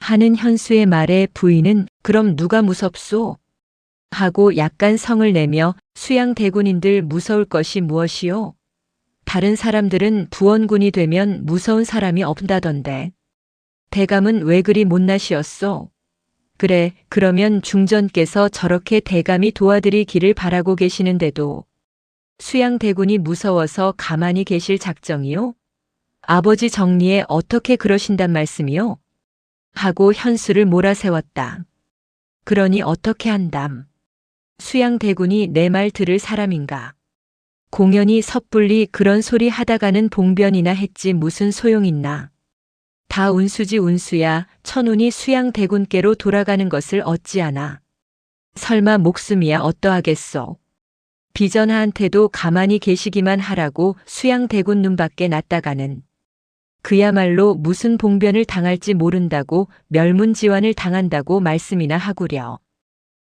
하는 현수의 말에 부인은 그럼 누가 무섭소? 하고 약간 성을 내며 수양대군인들 무서울 것이 무엇이요? 다른 사람들은 부원군이 되면 무서운 사람이 없다던데. 대감은 왜 그리 못나시었소? 그래, 그러면 중전께서 저렇게 대감이 도와드리기를 바라고 계시는데도 수양대군이 무서워서 가만히 계실 작정이요? 아버지 정리에 어떻게 그러신단 말씀이요? 하고 현수를 몰아세웠다. 그러니 어떻게 한담? 수양대군이 내 말 들을 사람인가? 공연히 섣불리 그런 소리 하다가는 봉변이나 했지 무슨 소용있나? 다 운수지 운수야. 천운이 수양대군께로 돌아가는 것을 어찌하나? 설마 목숨이야 어떠하겠소? 비전하한테도 가만히 계시기만 하라고 수양대군 눈밖에 났다가는 그야말로 무슨 봉변을 당할지 모른다고 멸문지환을 당한다고 말씀이나 하구려.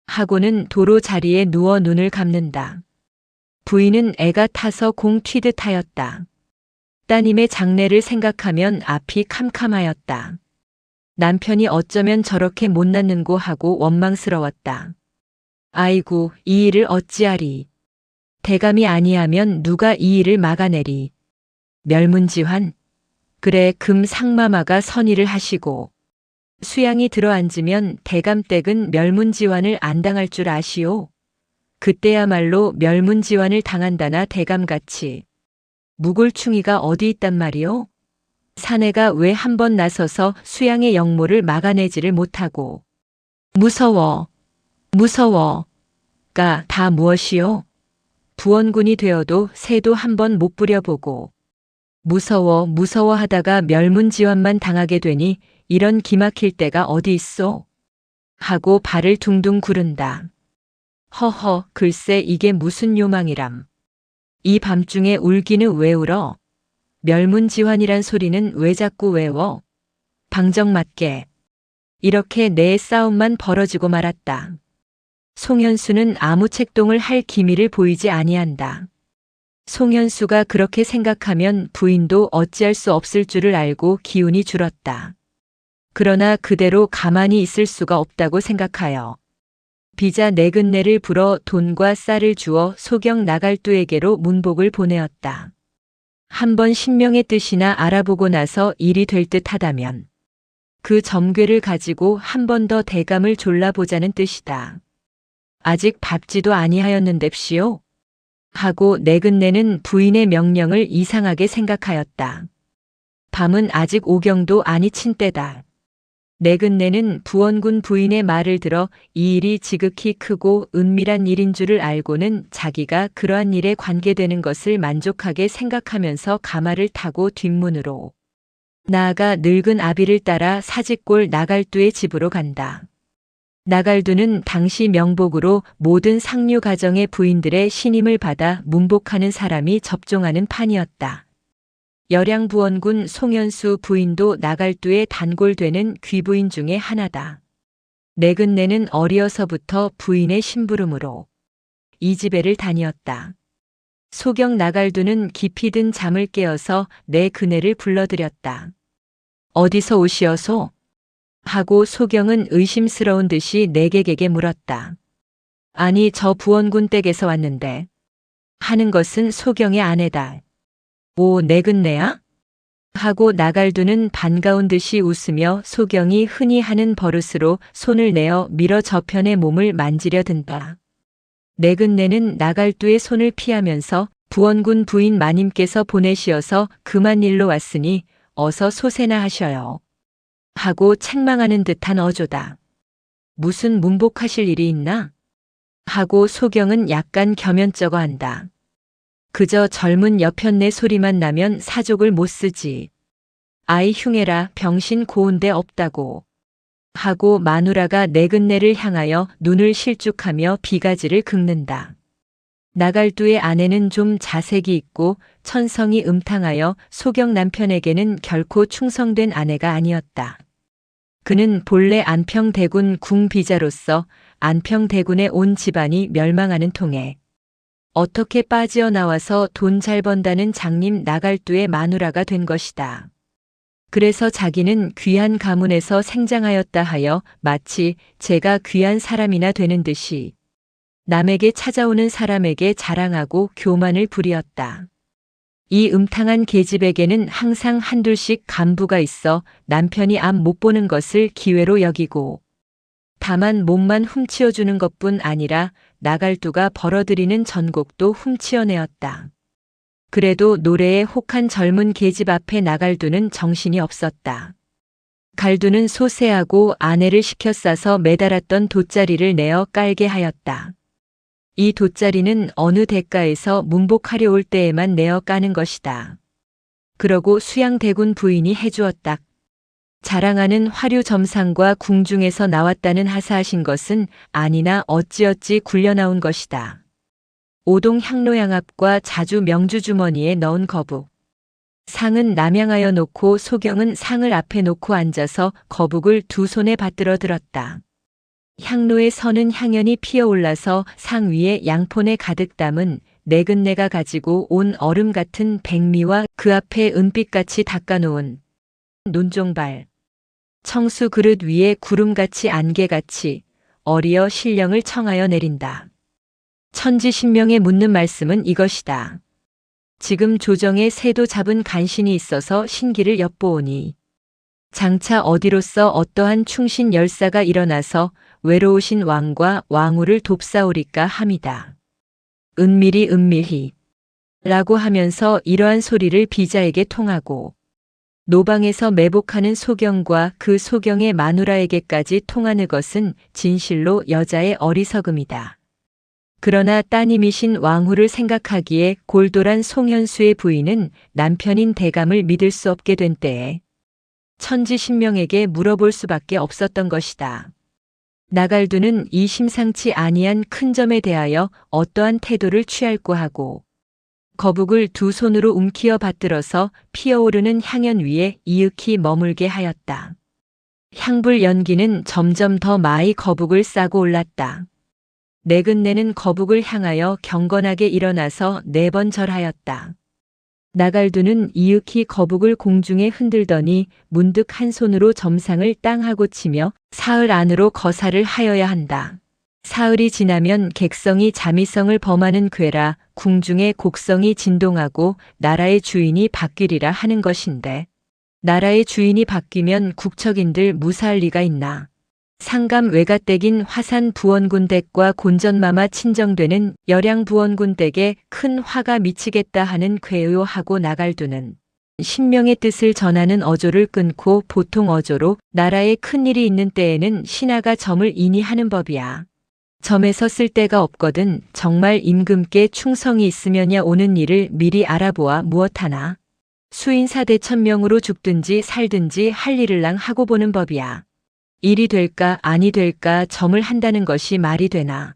하고는 도로 자리에 누워 눈을 감는다. 부인은 애가 타서 공 튀듯 하였다. 따님의 장래를 생각하면 앞이 캄캄하였다. 남편이 어쩌면 저렇게 못 낳는고 하고 원망스러웠다. 아이고, 이 일을 어찌하리. 대감이 아니하면 누가 이 일을 막아내리. 멸문지환. 그래, 금상마마가 선의를 하시고 수양이 들어앉으면 대감댁은 멸문지환을 안 당할 줄 아시오. 그때야말로 멸문지환을 당한다나 대감같이. 무골충이가 어디 있단 말이오? 사내가 왜 한 번 나서서 수양의 역모를 막아내지를 못하고. 무서워. 무서워가 다 무엇이오? 부원군이 되어도 새도 한 번 못 부려보고. 무서워 하다가 멸문지환만 당하게 되니 이런 기막힐 때가 어디 있소? 하고 발을 둥둥 구른다. 허허, 글쎄 이게 무슨 요망이람. 이 밤중에 울기는 왜 울어? 멸문지환이란 소리는 왜 자꾸 외워? 방정맞게. 이렇게 내 싸움만 벌어지고 말았다. 송현수는 아무 책동을 할 기미를 보이지 아니한다. 송현수가 그렇게 생각하면 부인도 어찌할 수 없을 줄을 알고 기운이 줄었다. 그러나 그대로 가만히 있을 수가 없다고 생각하여 비자 내근내를 불어 돈과 쌀을 주어 소경 나갈두에게로 문복을 보내었다. 한번 신명의 뜻이나 알아보고 나서 일이 될 듯 하다면 그 점괘를 가지고 한 번 더 대감을 졸라보자는 뜻이다. 아직 밟지도 아니하였는뎁시오. 하고 내근내는 부인의 명령을 이상하게 생각하였다. 밤은 아직 오경도 아니 친 때다. 내근내는 부원군 부인의 말을 들어 이 일이 지극히 크고 은밀한 일인 줄을 알고는 자기가 그러한 일에 관계되는 것을 만족하게 생각하면서 가마를 타고 뒷문으로 나아가 늙은 아비를 따라 사직골 나갈두의 집으로 간다. 나갈두는 당시 명복으로 모든 상류 가정의 부인들의 신임을 받아 문복하는 사람이 접종하는 판이었다. 열양부원군 송현수 부인도 나갈두에 단골되는 귀부인 중에 하나다. 내근내는 어리어서부터 부인의 심부름으로 이 집에를 다니었다. 소경 나갈두는 깊이 든 잠을 깨어서 내 그네를 불러들였다. 어디서 오시어소? 하고 소경은 의심스러운 듯이 내객에게 물었다. 아니 저 부원군 댁에서 왔는데. 하는 것은 소경의 아내다. 오, 내근내야? 하고 나갈두는 반가운 듯이 웃으며 소경이 흔히 하는 버릇으로 손을 내어 밀어 저편의 몸을 만지려 든다. 내근내는 나갈두의 손을 피하면서 부원군 부인 마님께서 보내시어서 그만 일로 왔으니 어서 소세나 하셔요. 하고 책망하는 듯한 어조다. 무슨 문복하실 일이 있나? 하고 소경은 약간 겸연쩍어 한다. 그저 젊은 여편네 소리만 나면 사족을 못 쓰지. 아이 흉해라 병신 고운데 없다고. 하고 마누라가 내근내를 향하여 눈을 실쭉하며 비가지를 긁는다. 나갈두의 아내는 좀 자색이 있고 천성이 음탕하여 소경 남편에게는 결코 충성된 아내가 아니었다. 그는 본래 안평대군 궁비자로서 안평대군에 온 집안이 멸망하는 통에 어떻게 빠지어 나와서 돈 잘 번다는 장님 나갈두의 마누라가 된 것이다. 그래서 자기는 귀한 가문에서 생장하였다 하여 마치 제가 귀한 사람이나 되는 듯이 남에게 찾아오는 사람에게 자랑하고 교만을 부리었다. 이 음탕한 계집에게는 항상 한둘씩 간부가 있어 남편이 앞 못 보는 것을 기회로 여기고 다만 몸만 훔치어주는 것뿐 아니라 나갈두가 벌어들이는 전곡도 훔치어내었다. 그래도 노래에 혹한 젊은 계집 앞에 나갈두는 정신이 없었다. 갈두는 소세하고 아내를 시켜 싸서 매달았던 돗자리를 내어 깔게 하였다. 이 돗자리는 어느 대가에서 문복하려 올 때에만 내어 까는 것이다. 그러고 수양대군 부인이 해주었다. 자랑하는 화류 점상과 궁중에서 나왔다는 하사하신 것은 아니나 어찌어찌 굴려나온 것이다. 오동 향로양 앞과 자주 명주 주머니에 넣은 거북. 상은 남양하여 놓고 소경은 상을 앞에 놓고 앉아서 거북을 두 손에 받들어 들었다. 향로에 서는 향연이 피어올라서 상 위에 양폰에 가득 담은 내근내가 가지고 온 얼음 같은 백미와 그 앞에 은빛같이 닦아놓은 논종발, 청수 그릇 위에 구름같이 안개같이 어리어 신령을 청하여 내린다. 천지신명에 묻는 말씀은 이것이다. 지금 조정에 새도 잡은 간신이 있어서 신기를 엿보오니 장차 어디로서 어떠한 충신 열사가 일어나서 외로우신 왕과 왕후를 돕사오리까 함이다. 은밀히 은밀히 라고 하면서 이러한 소리를 비자에게 통하고 노방에서 매복하는 소경과 그 소경의 마누라에게까지 통하는 것은 진실로 여자의 어리석음이다. 그러나 따님이신 왕후를 생각하기에 골똘한 송현수의 부인은 남편인 대감을 믿을 수 없게 된 때에 천지신명에게 물어볼 수밖에 없었던 것이다. 나갈두는 이 심상치 아니한 큰 점에 대하여 어떠한 태도를 취할꼬 하고 거북을 두 손으로 움키어 받들어서 피어오르는 향연 위에 이윽히 머물게 하였다. 향불 연기는 점점 더 많이 거북을 싸고 올랐다. 내근내는 거북을 향하여 경건하게 일어나서 4번 절하였다. 나갈두는 이윽히 거북을 공중에 흔들더니 문득 한 손으로 점상을 땅하고 치며 사흘 안으로 거사를 하여야 한다. 사흘이 지나면 객성이 자미성을 범하는 괴라 궁중의 곡성이 진동하고 나라의 주인이 바뀌리라 하는 것인데 나라의 주인이 바뀌면 국척인들 무사할 리가 있나. 상감 외가댁인 화산 부원군 댁과 곤전마마 친정되는 열양 부원군 댁에 큰 화가 미치겠다 하는 괴요하고 나갈두는 신명의 뜻을 전하는 어조를 끊고 보통 어조로 나라에 큰일이 있는 때에는 신하가 점을 인이하는 법이야. 점에서 쓸 데가 없거든 정말 임금께 충성이 있으면야 오는 일을 미리 알아보아 무엇하나. 수인사 대천명으로 죽든지 살든지 할 일을랑 하고 보는 법이야. 일이 될까 아니 될까 점을 한다는 것이 말이 되나.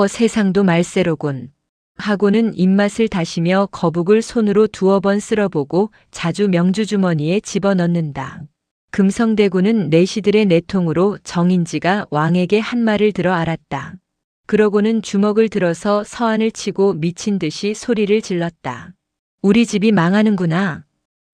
세상도 말세로군. 하고는 입맛을 다시며 거북을 손으로 2번 쓸어보고 자주 명주주머니에 집어넣는다. 금성대군은 내시들의 내통으로 정인지가 왕에게 한 말을 들어 알았다. 그러고는 주먹을 들어서 서한을 치고 미친 듯이 소리를 질렀다. 우리 집이 망하는구나.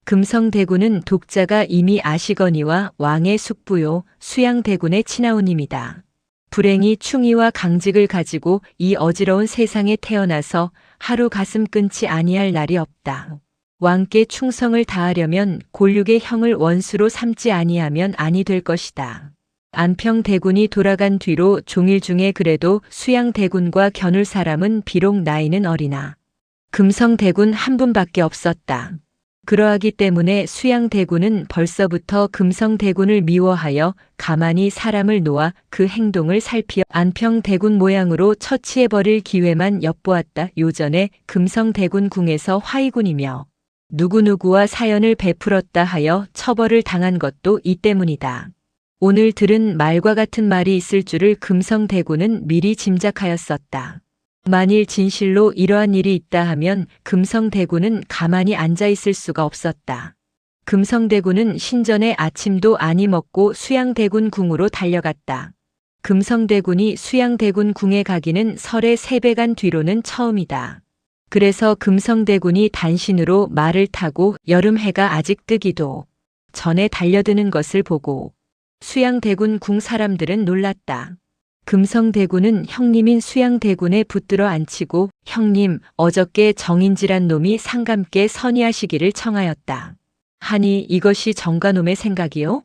금성대군은 독자가 이미 아시거니와 왕의 숙부요 수양대군의 친아우님이다. 불행히 충의와 강직을 가지고 이 어지러운 세상에 태어나서 하루 가슴 끊지 아니할 날이 없다. 왕께 충성을 다하려면 골육의 형을 원수로 삼지 아니하면 아니 될 것이다. 안평대군이 돌아간 뒤로 종일 중에 그래도 수양대군과 겨눌 사람은 비록 나이는 어리나 금성대군 한 분밖에 없었다. 그러하기 때문에 수양대군은 벌써부터 금성대군을 미워하여 가만히 사람을 놓아 그 행동을 살피어 안평대군 모양으로 처치해버릴 기회만 엿보았다. 요전에 금성대군 궁에서 화의군이며 누구누구와 사연을 베풀었다 하여 처벌을 당한 것도 이 때문이다. 오늘 들은 말과 같은 말이 있을 줄을 금성대군은 미리 짐작하였었다. 만일 진실로 이러한 일이 있다 하면 금성대군은 가만히 앉아 있을 수가 없었다. 금성대군은 신전에 아침도 아니 먹고 수양대군 궁으로 달려갔다. 금성대군이 수양대군 궁에 가기는 설의 3배간 뒤로는 처음이다. 그래서 금성대군이 단신으로 말을 타고 여름 해가 아직 뜨기도 전에 달려드는 것을 보고 수양대군 궁 사람들은 놀랐다. 금성대군은 형님인 수양대군에 붙들어 앉히고 형님, 어저께 정인지란 놈이 상감께 선의하시기를 청하였다. 하니 이것이 정가놈의 생각이요?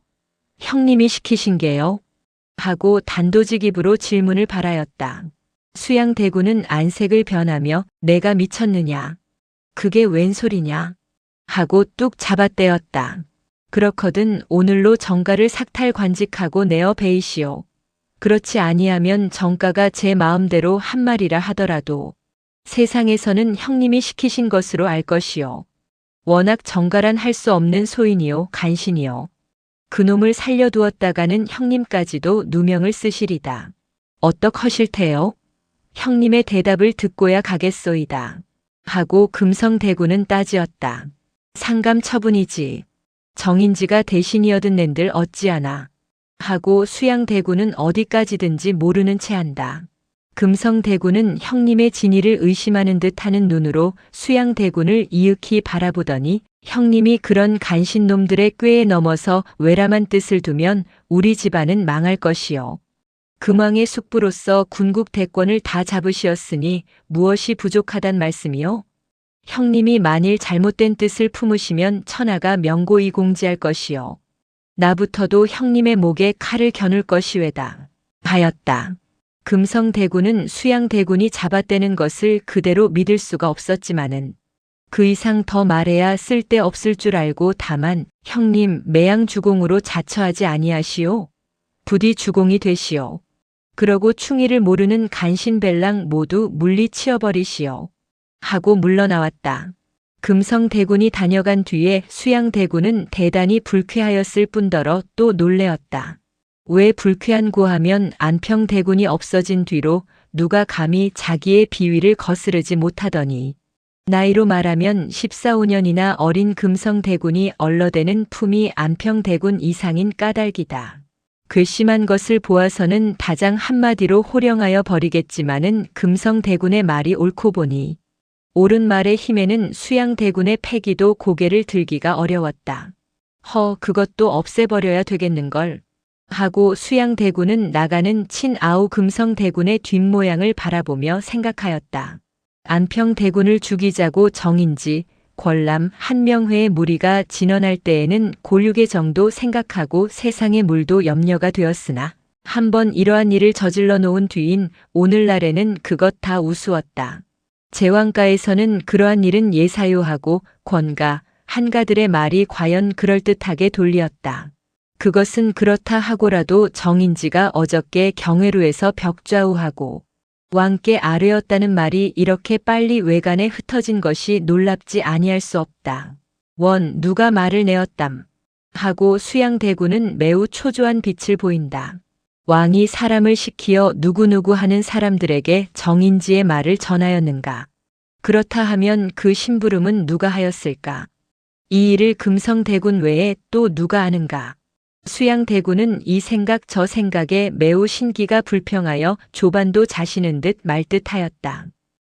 형님이 시키신 게요? 하고 단도직입으로 질문을 발하였다. 수양대군은 안색을 변하며 내가 미쳤느냐? 그게 웬 소리냐? 하고 뚝 잡아떼었다. 그렇거든 오늘로 정가를 삭탈관직하고 내어 베이시오. 그렇지 아니하면 정가가 제 마음대로 한 말이라 하더라도 세상에서는 형님이 시키신 것으로 알 것이요. 워낙 정가란 할 수 없는 소인이요 간신이요. 그놈을 살려두었다가는 형님까지도 누명을 쓰시리다. 어떡하실 테요? 형님의 대답을 듣고야 가겠소이다. 하고 금성대군은 따지었다. 상감 처분이지. 정인지가 대신이어든 낸들 어찌하나. 하고 수양대군은 어디까지든지 모르는 채 한다. 금성대군은 형님의 진의를 의심하는 듯하는 눈으로 수양대군을 이윽히 바라보더니 형님이 그런 간신놈들의 꾀에 넘어서 외람한 뜻을 두면 우리 집안은 망할 것이요. 금왕의 숙부로서 군국 대권을 다 잡으시었으니 무엇이 부족하단 말씀이요? 형님이 만일 잘못된 뜻을 품으시면 천하가 명고이 공지할 것이요. 나부터도 형님의 목에 칼을 겨눌 것이외다. 하였다. 금성대군은 수양대군이 잡아떼는 것을 그대로 믿을 수가 없었지만은 그 이상 더 말해야 쓸데없을 줄 알고 다만 형님 매양주공으로 자처하지 아니하시오. 부디 주공이 되시오. 그러고 충의를 모르는 간신벨랑 모두 물리치어버리시오. 하고 물러나왔다. 금성대군이 다녀간 뒤에 수양대군은 대단히 불쾌하였을 뿐더러 또 놀래었다. 왜 불쾌한고 하면 안평대군이 없어진 뒤로 누가 감히 자기의 비위를 거스르지 못하더니 나이로 말하면 14, 15년이나 어린 금성대군이 얼러대는 품이 안평대군 이상인 까닭이다. 괘씸한 것을 보아서는 다장 한마디로 호령하여 버리겠지만은 금성대군의 말이 옳고 보니 옳은 말의 힘에는 수양대군의 패기도 고개를 들기가 어려웠다. 그것도 없애버려야 되겠는걸. 하고 수양대군은 나가는 친아우 금성대군의 뒷모양을 바라보며 생각하였다. 안평대군을 죽이자고 정인지, 권람, 한명회의 무리가 진언할 때에는 골육의 정도 생각하고 세상의 물도 염려가 되었으나 한번 이러한 일을 저질러 놓은 뒤인 오늘날에는 그것 다 우스웠다. 제왕가에서는 그러한 일은 예사요하고 권가, 한가들의 말이 과연 그럴듯하게 돌리었다. 그것은 그렇다 하고라도 정인지가 어저께 경회루에서 벽좌우하고 왕께 아뢰었다는 말이 이렇게 빨리 외간에 흩어진 것이 놀랍지 아니할 수 없다. 누가 말을 내었담. 하고 수양대군은 매우 초조한 빛을 보인다. 왕이 사람을 시키어 누구누구 하는 사람들에게 정인지의 말을 전하였는가. 그렇다 하면 그 심부름은 누가 하였을까. 이 일을 금성대군 외에 또 누가 아는가. 수양대군은 이 생각 저 생각에 매우 신기가 불평하여 조반도 자시는 듯 말 듯 하였다.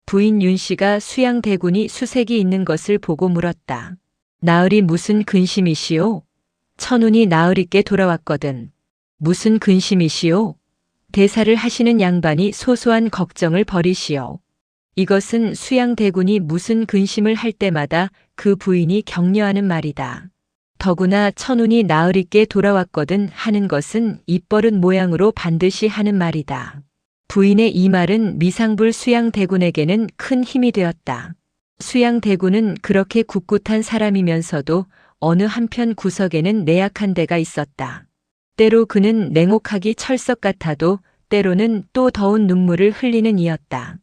부인 윤씨가 수양대군이 수색이 있는 것을 보고 물었다. 나으리 무슨 근심이시오? 천운이 나으리께 돌아왔거든. 무슨 근심이시오? 대사를 하시는 양반이 소소한 걱정을 버리시오. 이것은 수양대군이 무슨 근심을 할 때마다 그 부인이 격려하는 말이다. 더구나 천운이 나으리께 돌아왔거든 하는 것은 입버릇 모양으로 반드시 하는 말이다. 부인의 이 말은 미상불 수양대군에게는 큰 힘이 되었다. 수양대군은 그렇게 꿋꿋한 사람이면서도 어느 한편 구석에는 내약한 데가 있었다. 때로 그는 냉혹하기 철석 같아도 때로는 또 더운 눈물을 흘리는 이였다.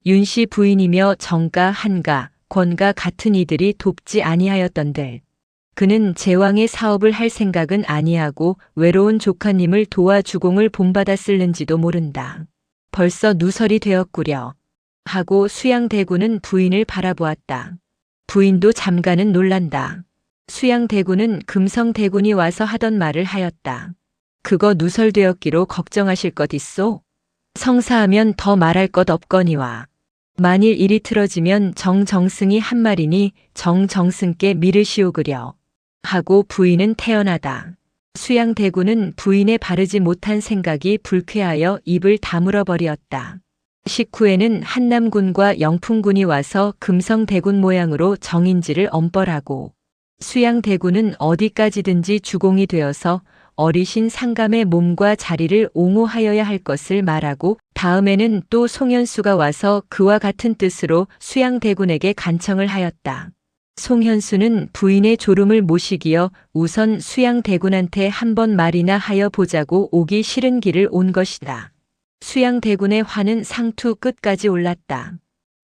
윤씨 부인이며 정가, 한가, 권가 같은 이들이 돕지 아니하였던들. 그는 제왕의 사업을 할 생각은 아니하고 외로운 조카님을 도와 주공을 본받았을는지도 모른다. 벌써 누설이 되었구려. 하고 수양대군은 부인을 바라보았다. 부인도 잠깐은 놀란다. 수양대군은 금성대군이 와서 하던 말을 하였다. 그거 누설되었기로 걱정하실 것 있소? 성사하면 더 말할 것 없거니와. 만일 일이 틀어지면 정정승이 한 말이니 정정승께 미르시오 그려. 하고 부인은 태어나다. 수양대군은 부인의 바르지 못한 생각이 불쾌하여 입을 다물어 버리었다. 식후에는 한남군과 영풍군이 와서 금성대군 모양으로 정인지를 엄벌하고 수양대군은 어디까지든지 주공이 되어서 어리신 상감의 몸과 자리를 옹호하여야 할 것을 말하고 다음에는 또 송현수가 와서 그와 같은 뜻으로 수양대군에게 간청을 하였다. 송현수는 부인의 졸음을 모시기여 우선 수양대군한테 한 번 말이나 하여 보자고 오기 싫은 길을 온 것이다. 수양대군의 화는 상투 끝까지 올랐다.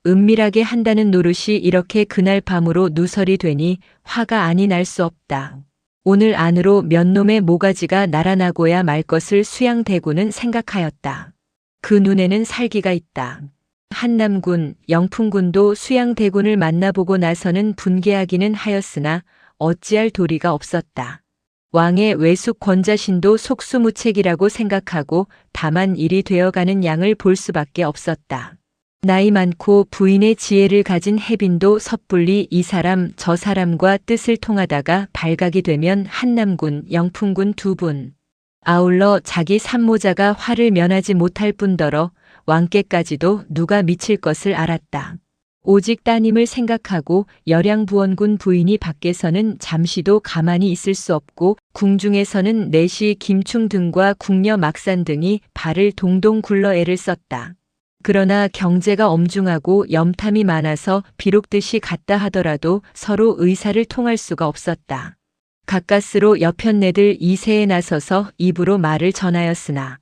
은밀하게 한다는 노릇이 이렇게 그날 밤으로 누설이 되니 화가 아니 날 수 없다. 오늘 안으로 몇 놈의 모가지가 날아나고야 말 것을 수양대군은 생각하였다. 그 눈에는 살기가 있다. 한남군, 영풍군도 수양대군을 만나보고 나서는 분개하기는 하였으나 어찌할 도리가 없었다. 왕의 외숙 권자신도 속수무책이라고 생각하고 다만 일이 되어가는 양을 볼 수밖에 없었다. 나이 많고 부인의 지혜를 가진 해빈도 섣불리 이 사람 저 사람과 뜻을 통하다가 발각이 되면 한남군, 영풍군 두 분, 아울러 자기 산모자가 화를 면하지 못할 뿐더러 왕께까지도 누가 미칠 것을 알았다. 오직 따님을 생각하고 열양부원군 부인이 밖에서는 잠시도 가만히 있을 수 없고 궁중에서는 내시 김충 등과 궁녀 막산 등이 발을 동동 굴러 애를 썼다. 그러나 경제가 엄중하고 염탐이 많아서 비록 뜻이 같다 하더라도 서로 의사를 통할 수가 없었다. 가까스로 여편네들 이세에 나서서 입으로 말을 전하였으나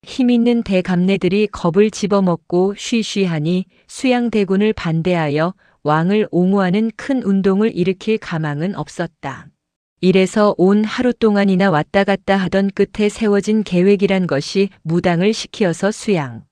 힘있는 대감내들이 겁을 집어먹고 쉬쉬하니 수양대군을 반대하여 왕을 옹호하는 큰 운동을 일으킬 가망은 없었다. 이래서 온 하루 동안이나 왔다 갔다 하던 끝에 세워진 계획이란 것이 무당을 시키어서 수양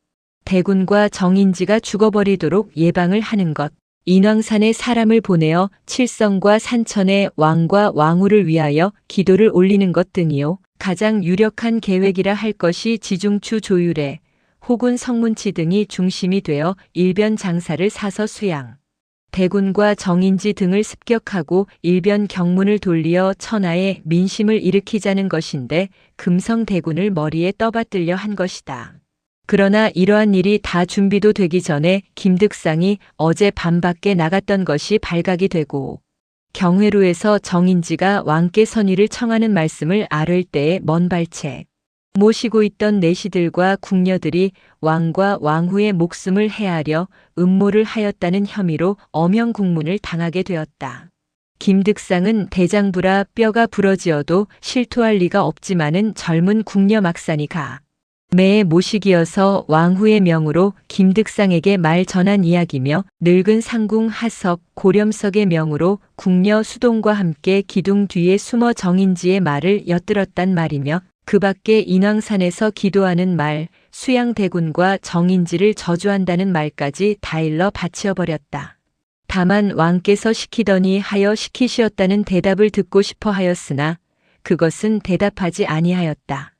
대군과 정인지가 죽어버리도록 예방을 하는 것, 인왕산에 사람을 보내어 칠성과 산천에 왕과 왕후를 위하여 기도를 올리는 것 등이요. 가장 유력한 계획이라 할 것이 지중추 조유래, 혹은 성문치 등이 중심이 되어 일변 장사를 사서 수양, 대군과 정인지 등을 습격하고 일변 경문을 돌리어 천하에 민심을 일으키자는 것인데 금성대군을 머리에 떠받들려 한 것이다. 그러나 이러한 일이 다 준비도 되기 전에 김득상이 어제 밤 밖에 나갔던 것이 발각이 되고 경회로에서 정인지가 왕께 선의를 청하는 말씀을 아뢰을 때에 먼 발책 모시고 있던 내시들과 궁녀들이 왕과 왕후의 목숨을 해하려 음모를 하였다는 혐의로 엄형국문을 당하게 되었다. 김득상은 대장부라 뼈가 부러지어도 실토할 리가 없지만은 젊은 궁녀 막산이 매의 모시기여서 왕후의 명으로 김득상에게 말 전한 이야기며 늙은 상궁 하석 고렴석의 명으로 궁녀 수동과 함께 기둥 뒤에 숨어 정인지의 말을 엿들었단 말이며 그 밖에 인왕산에서 기도하는 말, 수양대군과 정인지를 저주한다는 말까지 다 일러 바치어버렸다. 다만 왕께서 시키더니 하여 시키시었다는 대답을 듣고 싶어 하였으나 그것은 대답하지 아니하였다.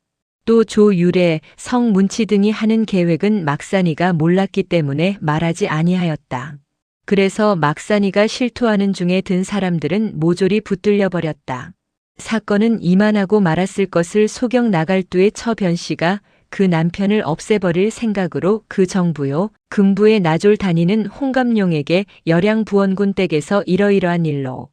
또 조유래, 성문치 등이 하는 계획은 막산이가 몰랐기 때문에 말하지 아니하였다. 그래서 막산이가 실토하는 중에 든 사람들은 모조리 붙들려 버렸다. 사건은 이만하고 말았을 것을 소경 나갈두의 처변씨가 그 남편을 없애버릴 생각으로 그 정부요, 금부에 나졸 다니는 홍감룡에게 열양부원군 댁에서 이러이러한 일로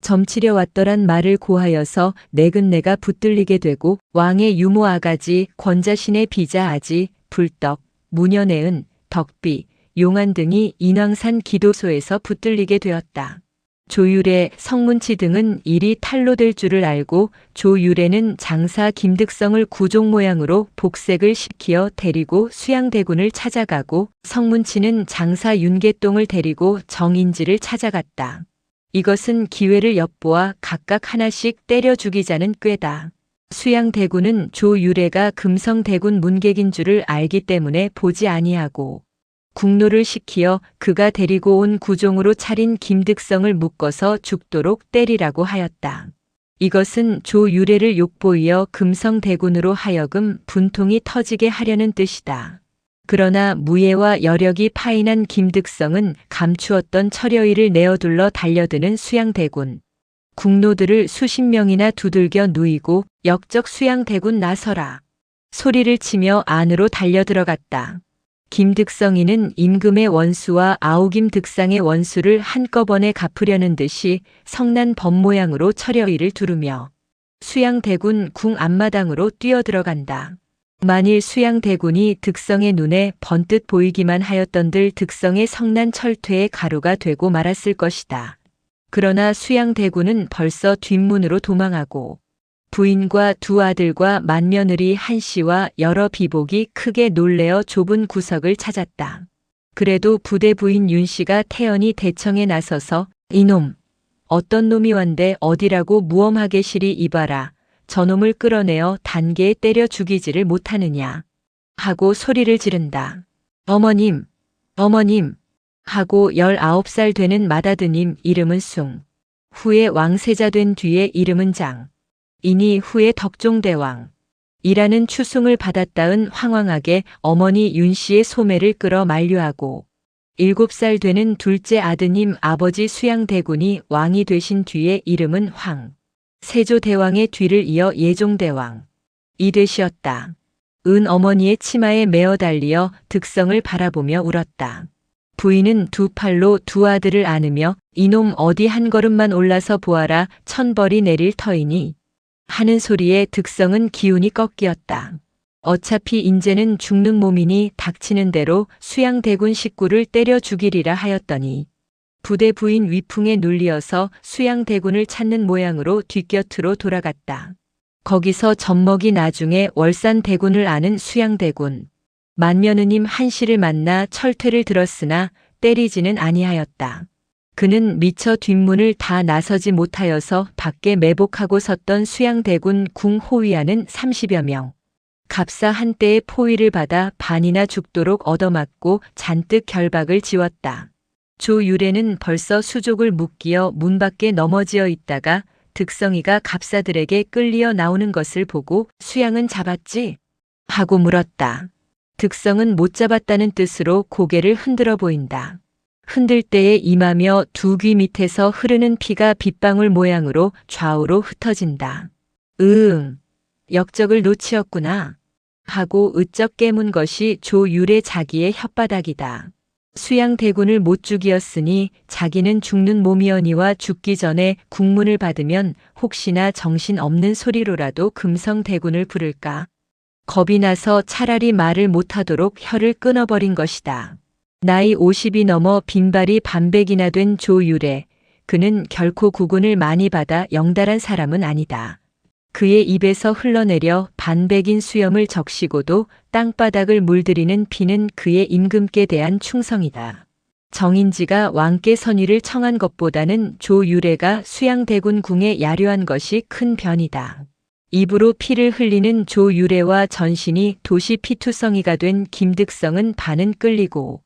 점치려 왔더란 말을 고하여서 내근내가 붙들리게 되고 왕의 유모 아가지, 권자신의 비자 아지, 불떡, 무녀내은, 덕비, 용안 등이 인왕산 기도소에서 붙들리게 되었다. 조유래, 성문치 등은 일이 탈로 될 줄을 알고 조유래는 장사 김득성을 구종 모양으로 복색을 시키어 데리고 수양대군을 찾아가고 성문치는 장사 윤계똥을 데리고 정인지를 찾아갔다. 이것은 기회를 엿보아 각각 하나씩 때려 죽이자는 꾀다. 수양대군은 조유래가 금성대군 문객인 줄을 알기 때문에 보지 아니하고 국노를 시키어 그가 데리고 온 구종으로 차린 김득성을 묶어서 죽도록 때리라고 하였다. 이것은 조유래를 욕보이어 금성대군으로 하여금 분통이 터지게 하려는 뜻이다. 그러나 무예와 여력이 파인한 김득성은 감추었던 처려일을 내어둘러 달려드는 수양대군, 국노들을 수십 명이나 두들겨 누이고 역적 수양대군 나서라. 소리를 치며 안으로 달려들어갔다. 김득성이는 임금의 원수와 아우김 득상의 원수를 한꺼번에 갚으려는 듯이 성난 범 모양으로 처려이를 두르며 수양대군 궁 앞마당으로 뛰어들어간다. 만일 수양대군이 득성의 눈에 번뜩 보이기만 하였던들 득성의 성난 철퇴의 가루가 되고 말았을 것이다. 그러나 수양대군은 벌써 뒷문으로 도망하고 부인과 두 아들과 맏며느리 한씨와 여러 비복이 크게 놀래어 좁은 구석을 찾았다. 그래도 부대 부인 윤씨가 태연히 대청에 나서서 이놈, 어떤 놈이 완데 어디라고 무엄하게 시리 이봐라. 저놈을 끌어내어 단계에 때려 죽이지를 못하느냐 하고 소리를 지른다. 어머님, 어머님 하고 19살 되는 맏아드님 이름은 숭, 후에 왕세자 된 뒤에 이름은 장, 이니 후에 덕종대왕 이라는 추승을 받았다은 황황하게 어머니 윤씨의 소매를 끌어 만류하고 7살 되는 둘째 아드님 아버지 수양대군이 왕이 되신 뒤에 이름은 황, 세조대왕의 뒤를 이어 예종대왕 이 되시었다. 은 어머니의 치마에 메어 달리어 득성을 바라보며 울었다. 부인은 두 팔로 두 아들을 안으며 이놈 어디 한 걸음만 올라서 보아라 천벌이 내릴 터이니 하는 소리에 득성은 기운이 꺾이었다. 어차피 인제는 죽는 몸이니 닥치는 대로 수양대군 식구를 때려 죽이리라 하였더니 부대 부인 위풍에 눌리어서 수양대군을 찾는 모양으로 뒷곁으로 돌아갔다. 거기서 젖먹이 나중에 월산대군을 아는 수양대군 맏며느님 한씨를 만나 철퇴를 들었으나 때리지는 아니하였다. 그는 미처 뒷문을 다 나서지 못하여서 밖에 매복하고 섰던 수양대군 궁 호위하는 30여 명. 갑사 한때의 포위를 받아 반이나 죽도록 얻어맞고 잔뜩 결박을 지웠다. 조유래는 벌써 수족을 묶이어 문 밖에 넘어지어 있다가 득성이가 갑사들에게 끌리어 나오는 것을 보고 수양은 잡았지? 하고 물었다. 득성은 못 잡았다는 뜻으로 고개를 흔들어 보인다. 흔들 때에 임하며 두 귀 밑에서 흐르는 피가 빗방울 모양으로 좌우로 흩어진다. 역적을 놓치었구나. 하고 으쩍 깨문 것이 조유래 자기의 혓바닥이다. 수양대군을 못 죽이었으니 자기는 죽는 몸이어니와 죽기 전에 국문을 받으면 혹시나 정신 없는 소리로라도 금성대군을 부를까. 겁이 나서 차라리 말을 못하도록 혀를 끊어버린 것이다. 나이 50이 넘어 빈발이 반백이나 된 조유래, 그는 결코 구군을 많이 받아 영달한 사람은 아니다. 그의 입에서 흘러내려 반백인 수염을 적시고도 땅바닥을 물들이는 피는 그의 임금께 대한 충성이다. 정인지가 왕께 선위를 청한 것보다는 조유래가 수양대군 궁에 야류한 것이 큰 변이다. 입으로 피를 흘리는 조유래와 전신이 도시 피투성이가 된 김득성은 반은 끌리고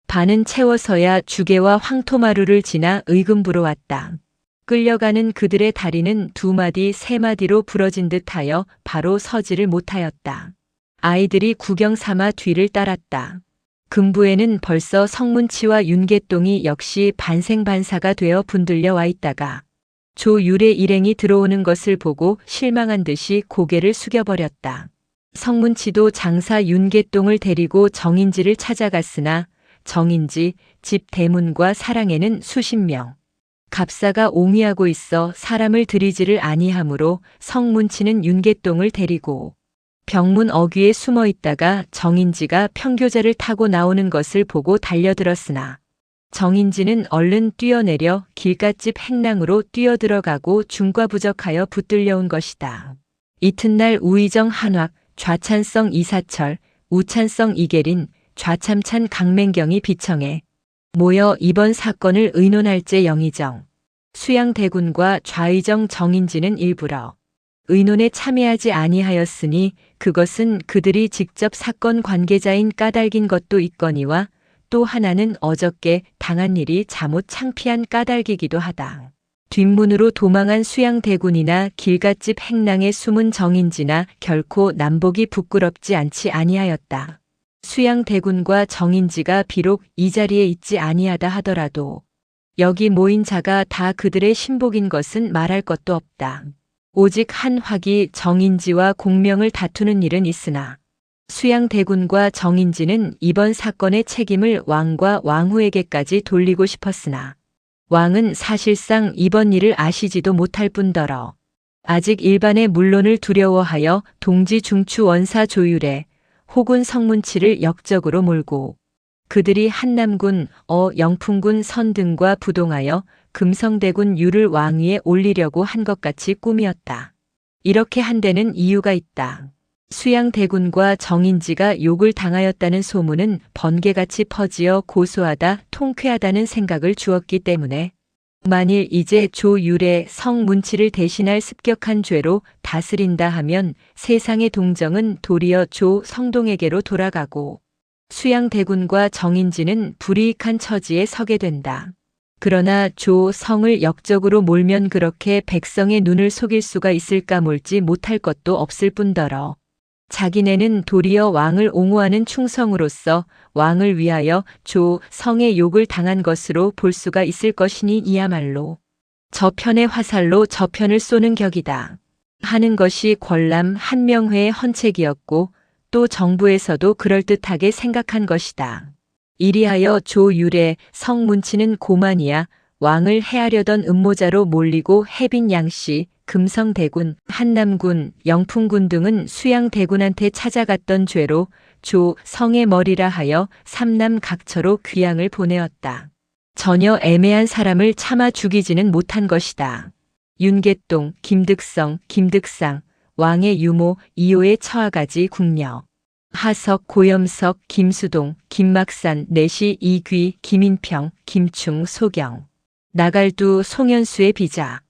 반은 채워서야 주계와 황토마루를 지나 의금부로 왔다. 끌려가는 그들의 다리는 두 마디 세 마디로 부러진 듯하여 바로 서지를 못하였다. 아이들이 구경 삼아 뒤를 따랐다. 금부에는 벌써 성문치와 윤계똥이 역시 반생반사가 되어 분들려 와 있다가 조유래 일행이 들어오는 것을 보고 실망한 듯이 고개를 숙여버렸다. 성문치도 장사 윤계똥을 데리고 정인지를 찾아갔으나 정인지 집 대문과 사랑에는 수십 명. 갑사가 옹이하고 있어 사람을 들이지를 아니하므로 성문치는 윤계똥을 데리고 병문 어귀에 숨어 있다가 정인지가 평교자를 타고 나오는 것을 보고 달려들었으나 정인지는 얼른 뛰어내려 길갓집 행랑으로 뛰어들어가고 중과부적하여 붙들려온 것이다. 이튿날 우의정 한왁, 좌찬성 이사철, 우찬성 이계린, 좌참찬 강맹경이 비청에 모여 이번 사건을 의논할제 영의정, 수양대군과 좌의정 정인지는 일부러 의논에 참여하지 아니하였으니 그것은 그들이 직접 사건 관계자인 까닭인 것도 있거니와 또 하나는 어저께 당한 일이 잘못 창피한 까닭이기도 하다. 뒷문으로 도망한 수양대군이나 길갓집 행랑에 숨은 정인지나 결코 남복이 부끄럽지 않지 아니하였다. 수양대군과 정인지가 비록 이 자리에 있지 아니하다 하더라도 여기 모인 자가 다 그들의 신복인 것은 말할 것도 없다. 오직 한 확이 정인지와 공명을 다투는 일은 있으나 수양대군과 정인지는 이번 사건의 책임을 왕과 왕후에게까지 돌리고 싶었으나 왕은 사실상 이번 일을 아시지도 못할 뿐더러 아직 일반의 문론을 두려워하여 동지 중추 원사 조율에 혹은 성문치를 역적으로 몰고 그들이 한남군, 영풍군 선등과 부동하여 금성대군 유를 왕위에 올리려고 한 것 같이 꿈이었다. 이렇게 한 데는 이유가 있다. 수양대군과 정인지가 욕을 당하였다는 소문은 번개같이 퍼지어 고소하다 통쾌하다는 생각을 주었기 때문에 만일 이제 조율의 성문치를 대신할 습격한 죄로 다스린다 하면 세상의 동정은 도리어 조성동에게로 돌아가고 수양대군과 정인지는 불이익한 처지에 서게 된다. 그러나 조성을 역적으로 몰면 그렇게 백성의 눈을 속일 수가 있을까 몰지 못할 것도 없을 뿐더러 자기네는 도리어 왕을 옹호하는 충성으로서 왕을 위하여 조성의 욕을 당한 것으로 볼 수가 있을 것이니 이야말로 저편의 화살로 저편을 쏘는 격이다. 하는 것이 권람 한명회의 헌책이었고 또 정부에서도 그럴듯하게 생각한 것이다. 이리하여 조율의 성문치는 고만이야 왕을 해하려던 음모자로 몰리고 해빈 양씨, 금성대군, 한남군, 영풍군 등은 수양대군한테 찾아갔던 죄로 조성의 머리라 하여 삼남 각처로 귀양을 보내었다. 전혀 애매한 사람을 참아 죽이지는 못한 것이다. 윤계동, 김득성, 김득상, 왕의 유모, 이호의 처아가지 궁녀, 하석, 고염석, 김수동, 김막산, 내시, 이귀, 김인평, 김충, 소경, 나갈두, 송현수의 비자,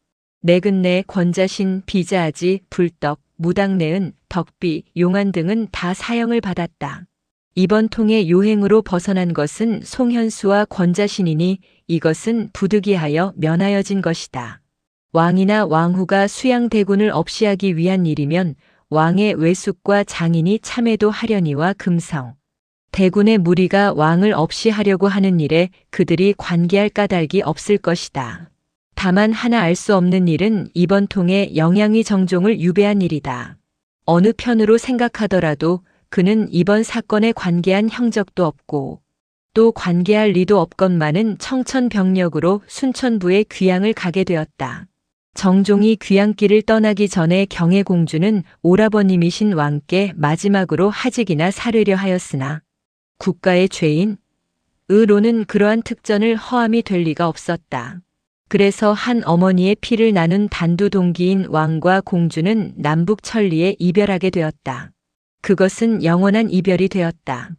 내근내, 권자신, 비자아지, 불떡, 무당내은, 덕비, 용안 등은 다 사형을 받았다. 이번 통의 요행으로 벗어난 것은 송현수와 권자신이니 이것은 부득이하여 면하여진 것이다. 왕이나 왕후가 수양대군을 없이하기 위한 일이면 왕의 외숙과 장인이 참회도 하려니와 금성, 대군의 무리가 왕을 없이하려고 하는 일에 그들이 관계할 까닭이 없을 것이다. 다만 하나 알 수 없는 일은 이번 통에 영양위 정종을 유배한 일이다. 어느 편으로 생각하더라도 그는 이번 사건에 관계한 형적도 없고 또 관계할 리도 없건만은 청천벽력으로 순천부에 귀양을 가게 되었다. 정종이 귀양길을 떠나기 전에 경혜공주는 오라버님이신 왕께 마지막으로 하직이나 사르려 하였으나 국가의 죄인 의로는 그러한 특전을 허함이 될 리가 없었다. 그래서 한 어머니의 피를 나눈 단두 동기인 왕과 공주는 남북 천리에 이별하게 되었다. 그것은 영원한 이별이 되었다.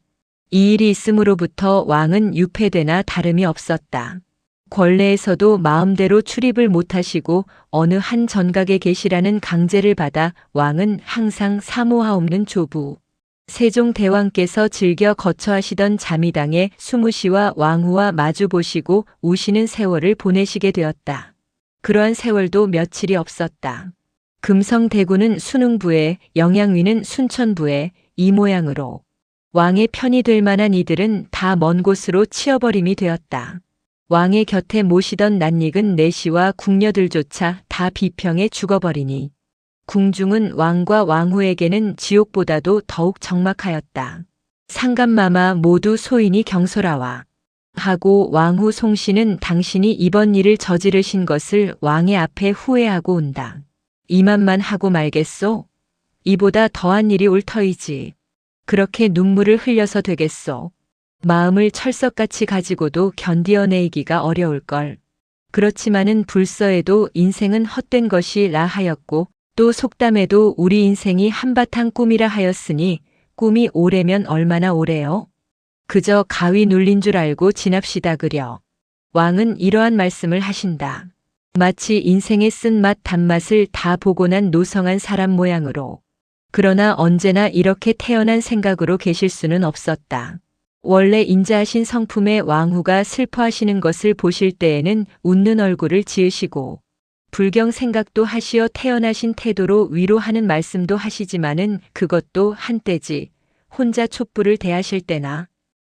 이 일이 있음으로부터 왕은 유폐되나 다름이 없었다. 권례에서도 마음대로 출입을 못하시고 어느 한 전각에 계시라는 강제를 받아 왕은 항상 사모하옵는 조부 세종대왕께서 즐겨 거처하시던 자미당에 수무시와 왕후와 마주보시고 우시는 세월을 보내시게 되었다. 그러한 세월도 며칠이 없었다. 금성대군은 수능부에, 영양위는 순천부에 이 모양으로 왕의 편이 될 만한 이들은 다 먼 곳으로 치어버림이 되었다. 왕의 곁에 모시던 낯익은 내시와 궁녀들조차 다 비평에 죽어버리니 궁중은 왕과 왕후에게는 지옥보다도 더욱 적막하였다. 상감마마 모두 소인이 경솔하와 하고 왕후 송씨는 당신이 이번 일을 저지르신 것을 왕의 앞에 후회하고 온다. 이만만 하고 말겠소? 이보다 더한 일이 올 터이지. 그렇게 눈물을 흘려서 되겠소. 마음을 철석같이 가지고도 견디어내기가 어려울걸. 그렇지만은 불서에도 인생은 헛된 것이라 하였고 또 속담에도 우리 인생이 한바탕 꿈이라 하였으니 꿈이 오래면 얼마나 오래요? 그저 가위 눌린 줄 알고 지납시다 그려. 왕은 이러한 말씀을 하신다. 마치 인생의 쓴맛 단맛을 다 보고 난 노성한 사람 모양으로. 그러나 언제나 이렇게 태어난 생각으로 계실 수는 없었다. 원래 인자하신 성품의 왕후가 슬퍼하시는 것을 보실 때에는 웃는 얼굴을 지으시고 불경 생각도 하시어 태어나신 태도로 위로하는 말씀도 하시지만은 그것도 한때지 혼자 촛불을 대하실 때나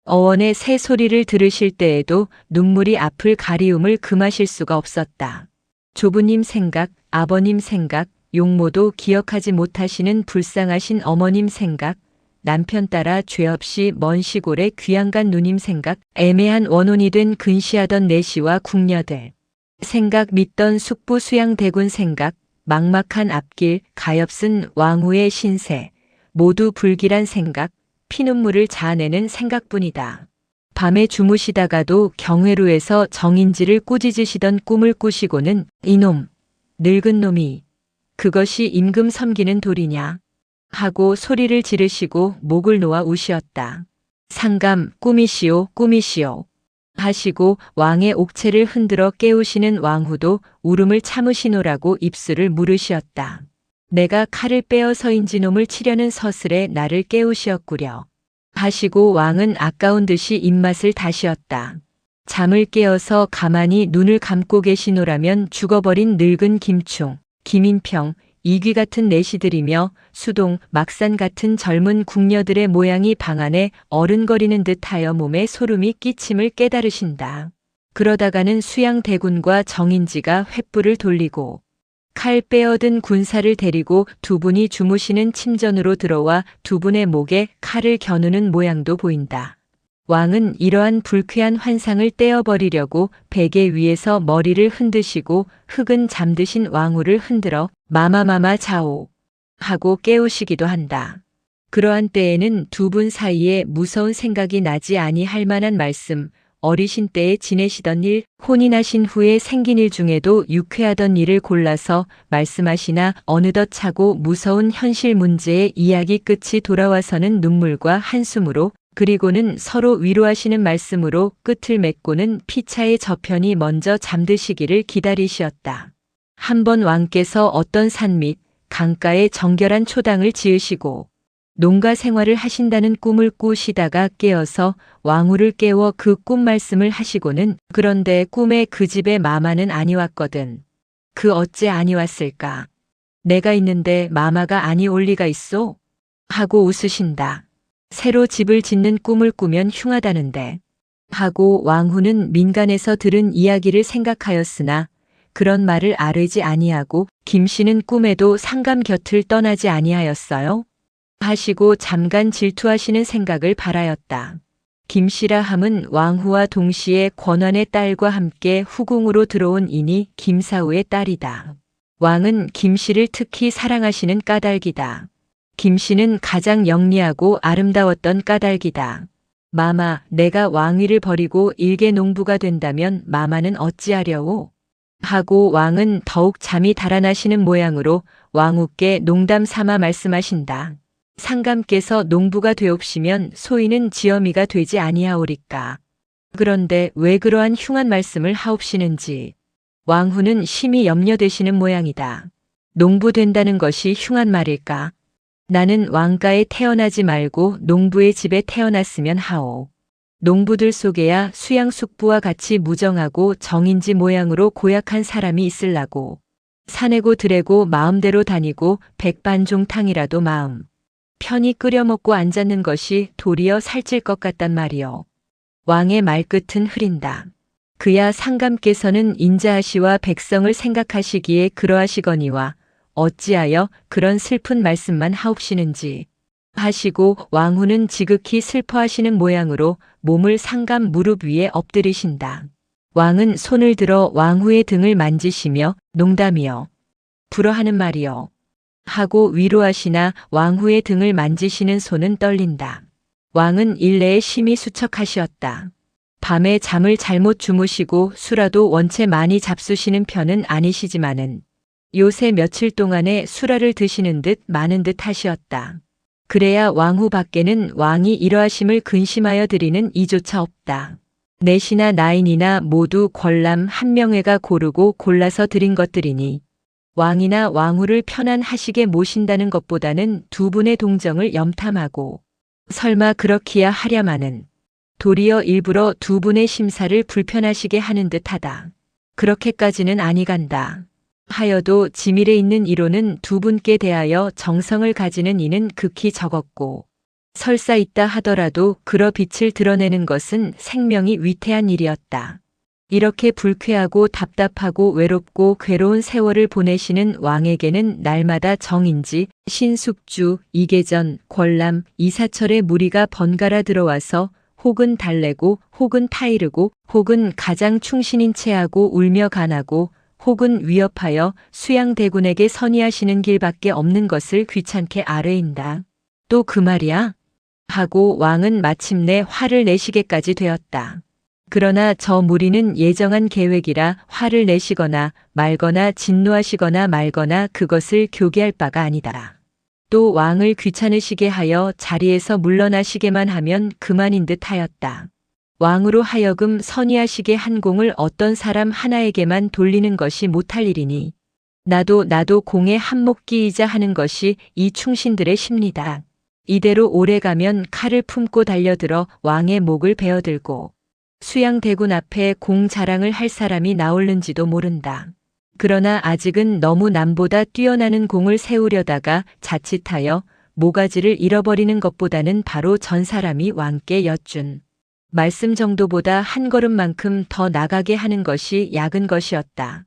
어원의 새 소리를 들으실 때에도 눈물이 앞을 가리움을 금하실 수가 없었다. 조부님 생각, 아버님 생각, 용모도 기억하지 못하시는 불쌍하신 어머님 생각, 남편 따라 죄 없이 먼 시골에 귀양간 누님 생각, 애매한 원혼이 된 근시하던 내시와 궁녀들 생각, 믿던 숙부 수양대군 생각, 막막한 앞길, 가엾은 왕후의 신세, 모두 불길한 생각, 피눈물을 자아내는 생각뿐이다. 밤에 주무시다가도 경회로에서 정인지를 꾸짖으시던 꿈을 꾸시고는 이놈, 늙은 놈이 그것이 임금 섬기는 도리냐 하고 소리를 지르시고 목을 놓아 우시었다. 상감, 꿈이시오, 꿈이시오 하시고 왕의 옥체를 흔들어 깨우시는 왕후도 울음을 참으시노라고 입술을 물으시었다. 내가 칼을 빼어 서인지 놈을 치려는 서슬에 나를 깨우시었구려 하시고 왕은 아까운 듯이 입맛을 다시었다. 잠을 깨어서 가만히 눈을 감고 계시노라면 죽어버린 늙은 김충, 김인평, 이귀 같은 내시들이며 수동, 막산 같은 젊은 궁녀들의 모양이 방 안에 어른거리는 듯하여 몸에 소름이 끼침을 깨달으신다. 그러다가는 수양대군과 정인지가 횃불을 돌리고 칼 빼어든 군사를 데리고 두 분이 주무시는 침전으로 들어와 두 분의 목에 칼을 겨누는 모양도 보인다. 왕은 이러한 불쾌한 환상을 떼어버리려고 베개 위에서 머리를 흔드시고 흑은 잠드신 왕후를 흔들어 마마마마 자오 하고 깨우시기도 한다. 그러한 때에는 두 분 사이에 무서운 생각이 나지 아니할 만한 말씀, 어리신 때에 지내시던 일, 혼이 나신 후에 생긴 일 중에도 유쾌하던 일을 골라서 말씀하시나 어느덧 차고 무서운 현실 문제의 이야기 끝이 돌아와서는 눈물과 한숨으로 그리고는 서로 위로하시는 말씀으로 끝을 맺고는 피차의 저편이 먼저 잠드시기를 기다리시었다. 한 번 왕께서 어떤 산 밑 강가에 정결한 초당을 지으시고 농가 생활을 하신다는 꿈을 꾸시다가 깨어서 왕후를 깨워 그 꿈 말씀을 하시고는 그런데 꿈에 그 집에 마마는 아니왔거든. 그 어째 아니왔을까? 내가 있는데 마마가 아니 올 리가 있소? 하고 웃으신다. 새로 집을 짓는 꿈을 꾸면 흉하다는데 하고 왕후는 민간에서 들은 이야기를 생각하였으나 그런 말을 아뢰지 아니하고 김씨는 꿈에도 상감 곁을 떠나지 아니하였어요? 하시고 잠깐 질투하시는 생각을 바라였다. 김씨라 함은 왕후와 동시에 권한의 딸과 함께 후궁으로 들어온 인이 김사후의 딸이다. 왕은 김씨를 특히 사랑하시는 까닭이다. 김씨는 가장 영리하고 아름다웠던 까닭이다. 마마, 내가 왕위를 버리고 일개 농부가 된다면 마마는 어찌하려오? 하고 왕은 더욱 잠이 달아나시는 모양으로 왕후께 농담 삼아 말씀하신다. 상감께서 농부가 되옵시면 소인은 지엄이가 되지 아니하오리까. 그런데 왜 그러한 흉한 말씀을 하옵시는지. 왕후는 심히 염려되시는 모양이다. 농부 된다는 것이 흉한 말일까? 나는 왕가에 태어나지 말고 농부의 집에 태어났으면 하오. 농부들 속에야 수양숙부와 같이 무정하고 정인지 모양으로 고약한 사람이 있을라고. 사내고 들에고 마음대로 다니고 백반종탕이라도 마음 편히 끓여 먹고 앉았는 것이 도리어 살찔 것 같단 말이요. 왕의 말끝은 흐린다. 그야 상감께서는 인자하시와 백성을 생각하시기에 그러하시거니와 어찌하여 그런 슬픈 말씀만 하옵시는지 하시고 왕후는 지극히 슬퍼하시는 모양으로 몸을 상감 무릎 위에 엎드리신다. 왕은 손을 들어 왕후의 등을 만지시며 농담이여. 불어하는 말이여. 하고 위로하시나 왕후의 등을 만지시는 손은 떨린다. 왕은 일내에 심히 수척하시었다. 밤에 잠을 잘못 주무시고 수라도 원체 많이 잡수시는 편은 아니시지만은 요새 며칠 동안에 수라를 드시는 듯 많은 듯 하시었다. 그래야 왕후 밖에는 왕이 이러하심을 근심하여 드리는 이조차 없다. 넷이나 나인이나 모두 권람 한 명회가 고르고 골라서 드린 것들이니 왕이나 왕후를 편안하시게 모신다는 것보다는 두 분의 동정을 염탐하고 설마 그렇기야 하랴마는 도리어 일부러 두 분의 심사를 불편하시게 하는 듯하다. 그렇게까지는 아니간다. 하여도 지밀에 있는 이로는 두 분께 대하여 정성을 가지는 이는 극히 적었고 설사 있다 하더라도 그러 빛을 드러내는 것은 생명이 위태한 일이었다. 이렇게 불쾌하고 답답하고 외롭고 괴로운 세월을 보내시는 왕에게는 날마다 정인지, 신숙주, 이계전, 권람, 이사철의 무리가 번갈아 들어와서 혹은 달래고 혹은 타이르고 혹은 가장 충신인 체하고 울며 간하고 혹은 위협하여 수양대군에게 선의하시는 길밖에 없는 것을 귀찮게 아뢰인다. 또 그 말이야? 하고 왕은 마침내 화를 내시게까지 되었다. 그러나 저 무리는 예정한 계획이라 화를 내시거나 말거나 진노하시거나 말거나 그것을 교개할 바가 아니다. 또 왕을 귀찮으시게 하여 자리에서 물러나시게만 하면 그만인 듯 하였다. 왕으로 하여금 선의하시게 한 공을 어떤 사람 하나에게만 돌리는 것이 못할 일이니 나도 공에 한몫 끼이자 하는 것이 이 충신들의 심리다. 이대로 오래가면 칼을 품고 달려들어 왕의 목을 베어들고 수양대군 앞에 공 자랑을 할 사람이 나올는지도 모른다. 그러나 아직은 너무 남보다 뛰어나는 공을 세우려다가 자칫하여 모가지를 잃어버리는 것보다는 바로 전 사람이 왕께 여쭌 말씀 정도보다 한 걸음만큼 더 나가게 하는 것이 약은 것이었다.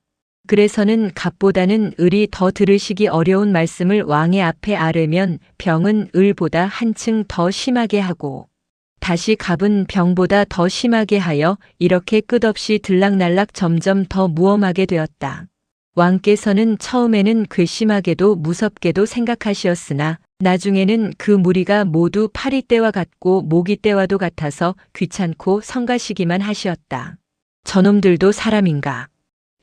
그래서는 갑보다는 을이 더 들으시기 어려운 말씀을 왕의 앞에 아뢰면 병은 을보다 한층 더 심하게 하고 다시 갑은 병보다 더 심하게 하여 이렇게 끝없이 들락날락 점점 더 무엄하게 되었다. 왕께서는 처음에는 괘씸하게도 무섭게도 생각하시었으나 나중에는 그 무리가 모두 파리떼와 같고 모기떼와도 같아서 귀찮고 성가시기만 하시었다. 저놈들도 사람인가?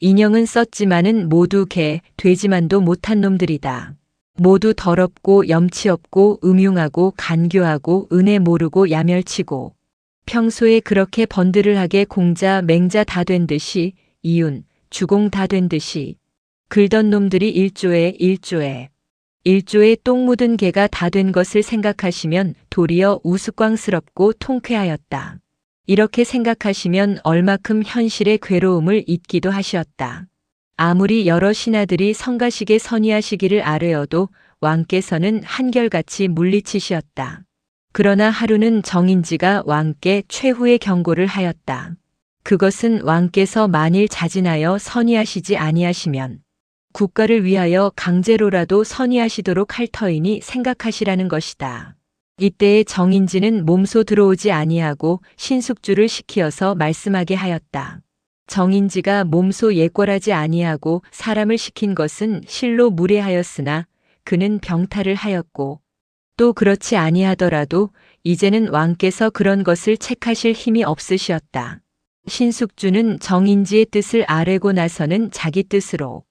인형은 썼지만은 모두 개, 돼지만도 못한 놈들이다. 모두 더럽고 염치 없고 음흉하고 간교하고 은혜 모르고 야멸치고 평소에 그렇게 번들을하게 공자 맹자 다 된 듯이 이윤, 주공 다 된 듯이 긁던 놈들이 일조에 똥 묻은 개가 다 된 것을 생각하시면 도리어 우스꽝스럽고 통쾌하였다. 이렇게 생각하시면 얼마큼 현실의 괴로움을 잊기도 하시었다. 아무리 여러 신하들이 성가시게 선의하시기를 아뢰어도 왕께서는 한결같이 물리치시었다. 그러나 하루는 정인지가 왕께 최후의 경고를 하였다. 그것은 왕께서 만일 자진하여 선의하시지 아니하시면 국가를 위하여 강제로라도 선의하시도록 할 터이니 생각하시라는 것이다. 이때에 정인지는 몸소 들어오지 아니하고 신숙주를 시키어서 말씀하게 하였다. 정인지가 몸소 예꼴하지 아니하고 사람을 시킨 것은 실로 무례하였으나 그는 병탈을 하였고 또 그렇지 아니하더라도 이제는 왕께서 그런 것을 책하실 힘이 없으시었다. 신숙주는 정인지의 뜻을 아뢰고 나서는 자기 뜻으로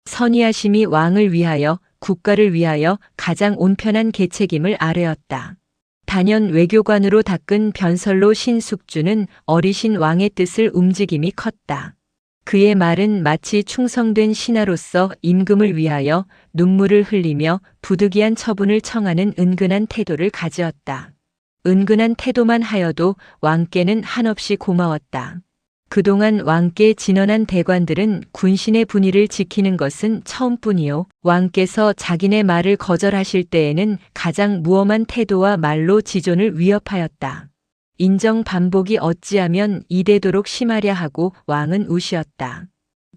선의하심이 왕을 위하여 국가를 위하여 가장 온편한 계책임을 아뢰었다. 단연 외교관으로 닦은 변설로 신숙주는 어리신 왕의 뜻을 움직임이 컸다. 그의 말은 마치 충성된 신하로서 임금을 위하여 눈물을 흘리며 부득이한 처분을 청하는 은근한 태도를 가지었다. 은근한 태도만 하여도 왕께는 한없이 고마웠다. 그동안 왕께 진언한 대관들은 군신의 분위를 지키는 것은 처음뿐이요. 왕께서 자기네 말을 거절하실 때에는 가장 무엄한 태도와 말로 지존을 위협하였다. 인정 반복이 어찌하면 이대도록 심하랴 하고 왕은 우시었다.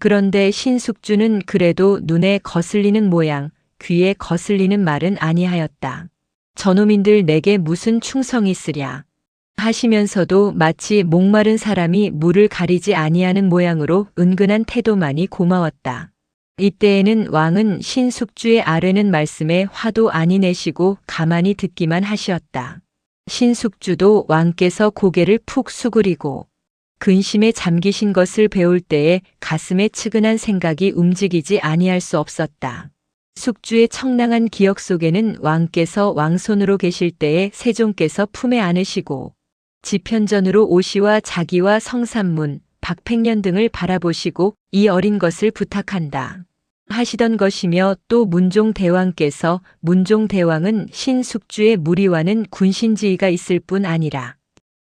그런데 신숙주는 그래도 눈에 거슬리는 모양, 귀에 거슬리는 말은 아니하였다. 저놈인들 내게 무슨 충성이 있으랴 하시면서도 마치 목마른 사람이 물을 가리지 아니하는 모양으로 은근한 태도만이 고마웠다. 이때에는 왕은 신숙주의 아뢰는 말씀에 화도 아니 내시고 가만히 듣기만 하시었다. 신숙주도 왕께서 고개를 푹 수그리고 근심에 잠기신 것을 배울 때에 가슴에 측은한 생각이 움직이지 아니할 수 없었다. 숙주의 청량한 기억 속에는 왕께서 왕손으로 계실 때에 세종께서 품에 안으시고 지편전으로 오시와 자기와 성삼문, 박팽년 등을 바라보시고 이 어린 것을 부탁한다 하시던 것이며 또 문종대왕께서 문종대왕은 신숙주의 무리와는 군신지위가 있을 뿐 아니라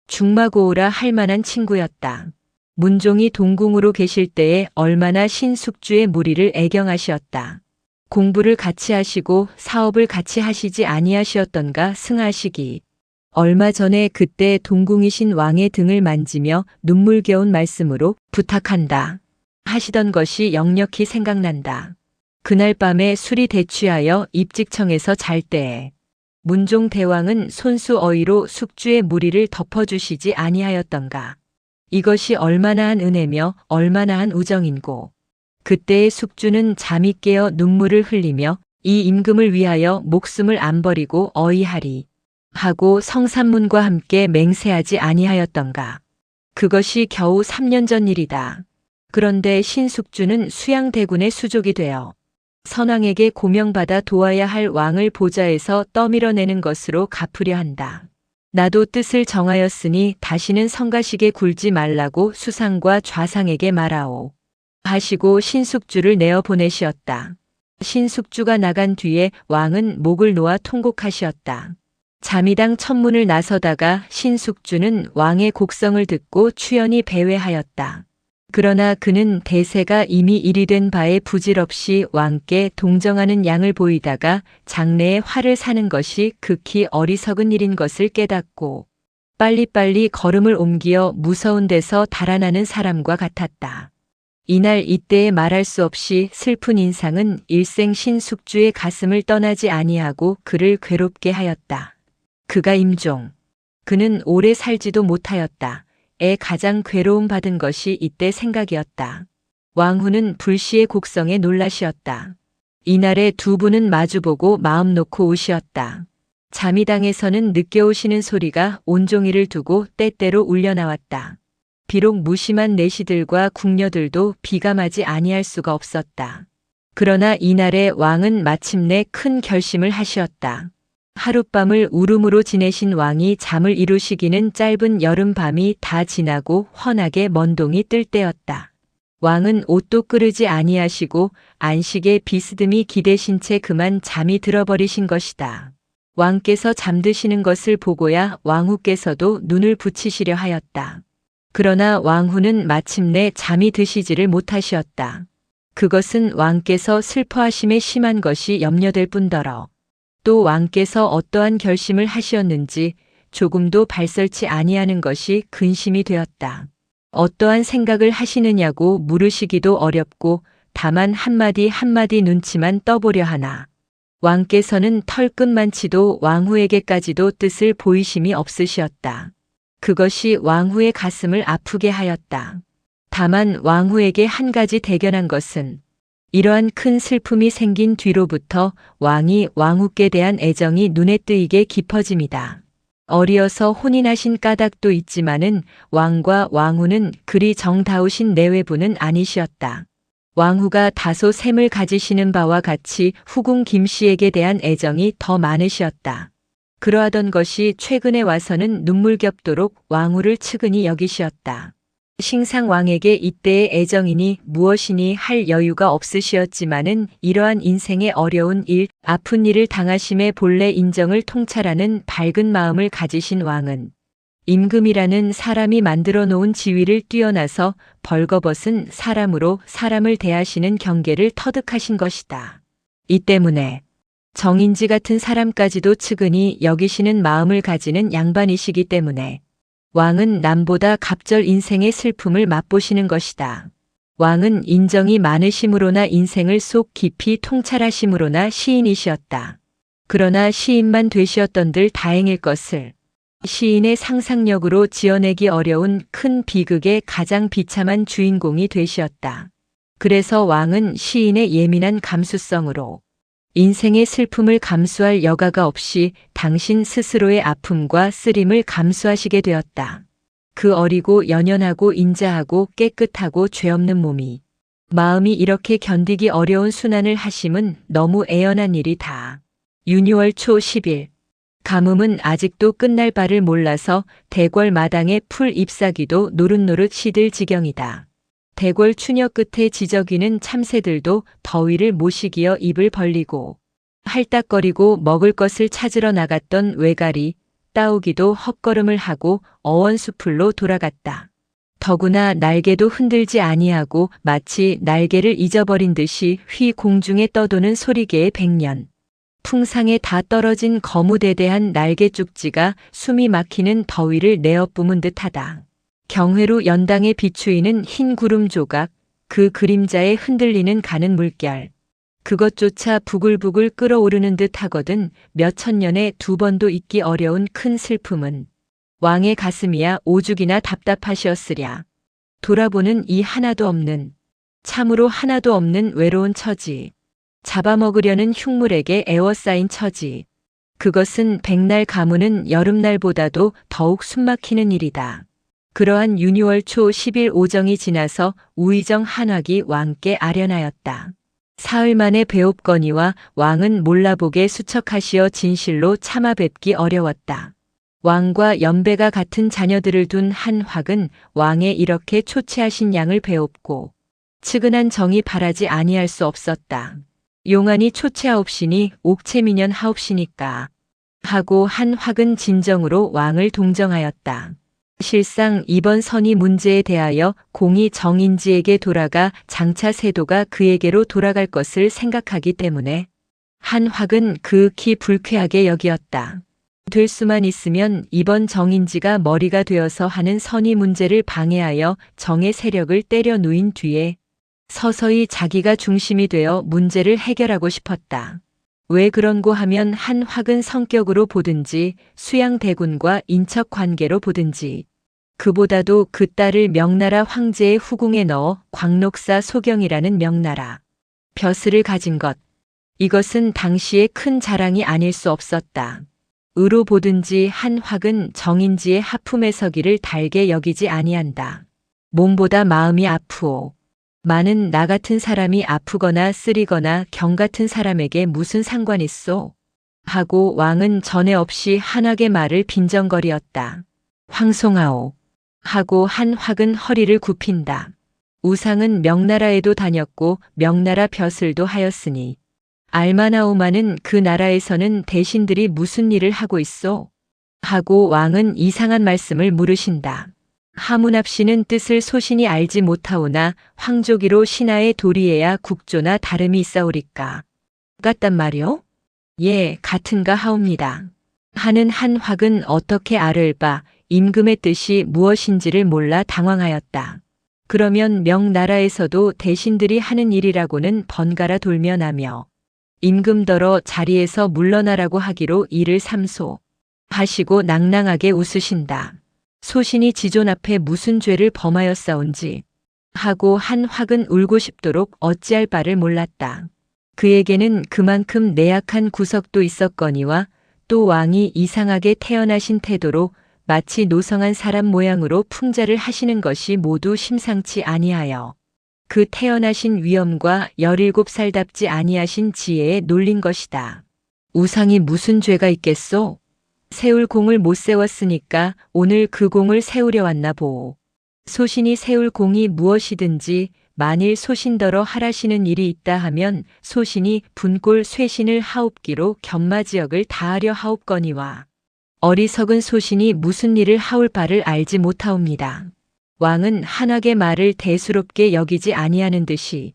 중마고우라 할 만한 친구였다. 문종이 동궁으로 계실 때에 얼마나 신숙주의 무리를 애경하시었다. 공부를 같이 하시고 사업을 같이 하시지 아니하시었던가 승하시기 얼마 전에 그때 동궁이신 왕의 등을 만지며 눈물겨운 말씀으로 부탁한다 하시던 것이 역력히 생각난다. 그날 밤에 술이 대취하여 입직청에서 잘 때에 문종 대왕은 손수 어이로 숙주의 무리를 덮어주시지 아니하였던가. 이것이 얼마나 한 은혜며 얼마나 한 우정인고. 그때의 숙주는 잠이 깨어 눈물을 흘리며 이 임금을 위하여 목숨을 안 버리고 어이하리 하고 성산문과 함께 맹세하지 아니하였던가. 그것이 겨우 3년 전 일이다. 그런데 신숙주는 수양대군의 수족이 되어 선왕에게 고명받아 도와야 할 왕을 보좌에서 떠밀어내는 것으로 갚으려 한다. 나도 뜻을 정하였으니 다시는 성가시게 굴지 말라고 수상과 좌상에게 말하오. 하시고 신숙주를 내어 보내시었다. 신숙주가 나간 뒤에 왕은 목을 놓아 통곡하시었다. 자미당 천문을 나서다가 신숙주는 왕의 곡성을 듣고 추연히 배회하였다. 그러나 그는 대세가 이미 일이된 바에 부질없이 왕께 동정하는 양을 보이다가 장래에 화를 사는 것이 극히 어리석은 일인 것을 깨닫고 빨리빨리 걸음을 옮기어 무서운 데서 달아나는 사람과 같았다. 이날 이때에 말할 수 없이 슬픈 인상은 일생 신숙주의 가슴을 떠나지 아니하고 그를 괴롭게 하였다. 그가 임종. 그는 오래 살지도 못하였다. 에 가장 괴로움 받은 것이 이때 생각이었다. 왕후는 불시의 곡성에 놀라시었다. 이날에 두 분은 마주보고 마음 놓고 우시었다. 자미당에서는 늦게 오시는 소리가 온종일을 두고 때때로 울려나왔다. 비록 무심한 내시들과 궁녀들도 비감하지 아니할 수가 없었다. 그러나 이날에 왕은 마침내 큰 결심을 하시었다. 하룻밤을 울음으로 지내신 왕이 잠을 이루시기는 짧은 여름밤이 다 지나고 환하게 먼동이 뜰 때였다. 왕은 옷도 끄르지 아니하시고 안식에 비스듬히 기대신 채 그만 잠이 들어버리신 것이다. 왕께서 잠드시는 것을 보고야 왕후께서도 눈을 붙이시려 하였다. 그러나 왕후는 마침내 잠이 드시지를 못하시었다. 그것은 왕께서 슬퍼하심에 심한 것이 염려될 뿐더러 또 왕께서 어떠한 결심을 하시었는지 조금도 발설치 아니하는 것이 근심이 되었다. 어떠한 생각을 하시느냐고 물으시기도 어렵고 다만 한마디 한마디 눈치만 떠보려 하나 왕께서는 털끝만치도 왕후에게까지도 뜻을 보이심이 없으시었다. 그것이 왕후의 가슴을 아프게 하였다. 다만 왕후에게 한 가지 대견한 것은 이러한 큰 슬픔이 생긴 뒤로부터 왕이 왕후께 대한 애정이 눈에 띄게 깊어짐이다. 어리어서 혼인하신 까닭도 있지만은 왕과 왕후는 그리 정다우신 내외부는 아니시었다. 왕후가 다소 샘을 가지시는 바와 같이 후궁 김씨에게 대한 애정이 더 많으시었다. 그러하던 것이 최근에 와서는 눈물겹도록 왕후를 측은히 여기시었다. 싱상왕에게 이때의 애정이니 무엇이니 할 여유가 없으시었지만은 이러한 인생의 어려운 일, 아픈 일을 당하심의 본래 인정을 통찰하는 밝은 마음을 가지신 왕은 임금이라는 사람이 만들어 놓은 지위를 뛰어나서 벌거벗은 사람으로 사람을 대하시는 경계를 터득하신 것이다. 이 때문에 정인지 같은 사람까지도 측은히 여기시는 마음을 가지는 양반이시기 때문에 왕은 남보다 갑절 인생의 슬픔을 맛보시는 것이다. 왕은 인정이 많으심으로나 인생을 속 깊이 통찰하심으로나 시인이시었다. 그러나 시인만 되시었던들 다행일 것을 시인의 상상력으로 지어내기 어려운 큰 비극의 가장 비참한 주인공이 되시었다. 그래서 왕은 시인의 예민한 감수성으로 인생의 슬픔을 감수할 여가가 없이 당신 스스로의 아픔과 쓰림을 감수하시게 되었다. 그 어리고 연연하고 인자하고 깨끗하고 죄 없는 몸이 마음이 이렇게 견디기 어려운 순환을 하심은 너무 애연한 일이다. 윤유월 초 10일 가뭄은 아직도 끝날 바를 몰라서 대궐 마당에 풀 잎사귀도 노릇노릇 시들 지경이다. 대궐 추녀 끝에 지저귀는 참새들도 더위를 모시기어 입을 벌리고 할딱거리고 먹을 것을 찾으러 나갔던 외가리, 따오기도 헛걸음을 하고 어원수풀로 돌아갔다. 더구나 날개도 흔들지 아니하고 마치 날개를 잊어버린 듯이 휘 공중에 떠도는 소리개의 백년. 풍상에 다 떨어진 거무대대한 날개 쪽지가 숨이 막히는 더위를 내어뿜은 듯하다. 경회로 연당에 비추이는 흰 구름 조각, 그 그림자에 흔들리는 가는 물결. 그것조차 부글부글 끓어오르는 듯 하거든 몇 천년에 두 번도 잊기 어려운 큰 슬픔은 왕의 가슴이야 오죽이나 답답하시었으랴. 돌아보는 이 하나도 없는, 참으로 하나도 없는 외로운 처지. 잡아먹으려는 흉물에게 에워싸인 처지. 그것은 백날 가무는 여름날보다도 더욱 숨막히는 일이다. 그러한 유니월 초 10일 오정이 지나서 우의정 한학이 왕께 아련하였다. 사흘 만에 배옵거니와 왕은 몰라보게 수척하시어 진실로 참아 뵙기 어려웠다. 왕과 연배가 같은 자녀들을 둔 한학은 왕의 이렇게 초췌하신 양을 배옵고 측은한 정이 바라지 아니할 수 없었다. 용안이 초췌하옵시니 옥체미년 하옵시니까 하고 한학은 진정으로 왕을 동정하였다. 실상 이번 선의 문제에 대하여 공이 정인지에게 돌아가 장차 세도가 그에게로 돌아갈 것을 생각하기 때문에 한학은 극히 불쾌하게 여기었다. 될 수만 있으면 이번 정인지가 머리가 되어서 하는 선의 문제를 방해하여 정의 세력을 때려 누인 뒤에 서서히 자기가 중심이 되어 문제를 해결하고 싶었다. 왜 그런고 하면 한학은 성격으로 보든지 수양대군과 인척 관계로 보든지 그보다도 그 딸을 명나라 황제의 후궁에 넣어 광록사 소경이라는 명나라 벼슬을 가진 것. 이것은 당시의 큰 자랑이 아닐 수 없었다. 의로 보든지 한학은 정인지의 하품에 서기를 달게 여기지 아니한다. 몸보다 마음이 아프오. 많은 나 같은 사람이 아프거나 쓰리거나 경 같은 사람에게 무슨 상관 있소? 하고 왕은 전에 없이 한학의 말을 빈정거리었다. 황송하오. 하고 한학은 허리를 굽힌다. 우상은 명나라에도 다녔고 명나라 벼슬도 하였으니 알마나오마는 그 나라에서는 대신들이 무슨 일을 하고 있소? 하고 왕은 이상한 말씀을 물으신다. 하문합시는 뜻을 소신이 알지 못하오나 황조기로 신하의 도리에야 국조나 다름이 있사오리까. 같단 말이오? 예, 같은가 하옵니다. 하는 한학은 어떻게 알을 바 임금의 뜻이 무엇인지를 몰라 당황하였다. 그러면 명나라에서도 대신들이 하는 일이라고는 번갈아 돌면하며 임금더러 자리에서 물러나라고 하기로 이를 삼소. 하시고 낭낭하게 웃으신다. 소신이 지존 앞에 무슨 죄를 범하였사온지 하고 한학은 울고 싶도록 어찌할 바를 몰랐다. 그에게는 그만큼 내약한 구석도 있었거니와 또 왕이 이상하게 태어나신 태도로 마치 노성한 사람 모양으로 풍자를 하시는 것이 모두 심상치 아니하여 그 태어나신 위엄과 17살답지 아니하신 지혜에 놀린 것이다. 우상이 무슨 죄가 있겠소? 세울 공을 못 세웠으니까 오늘 그 공을 세우려 왔나 보오. 소신이 세울 공이 무엇이든지 만일 소신더러 하라시는 일이 있다 하면 소신이 분골 쇄신을 하옵기로 견마지역을 다하려 하옵거니와 어리석은 소신이 무슨 일을 하올 바를 알지 못하옵니다. 왕은 한학의 말을 대수롭게 여기지 아니하는 듯이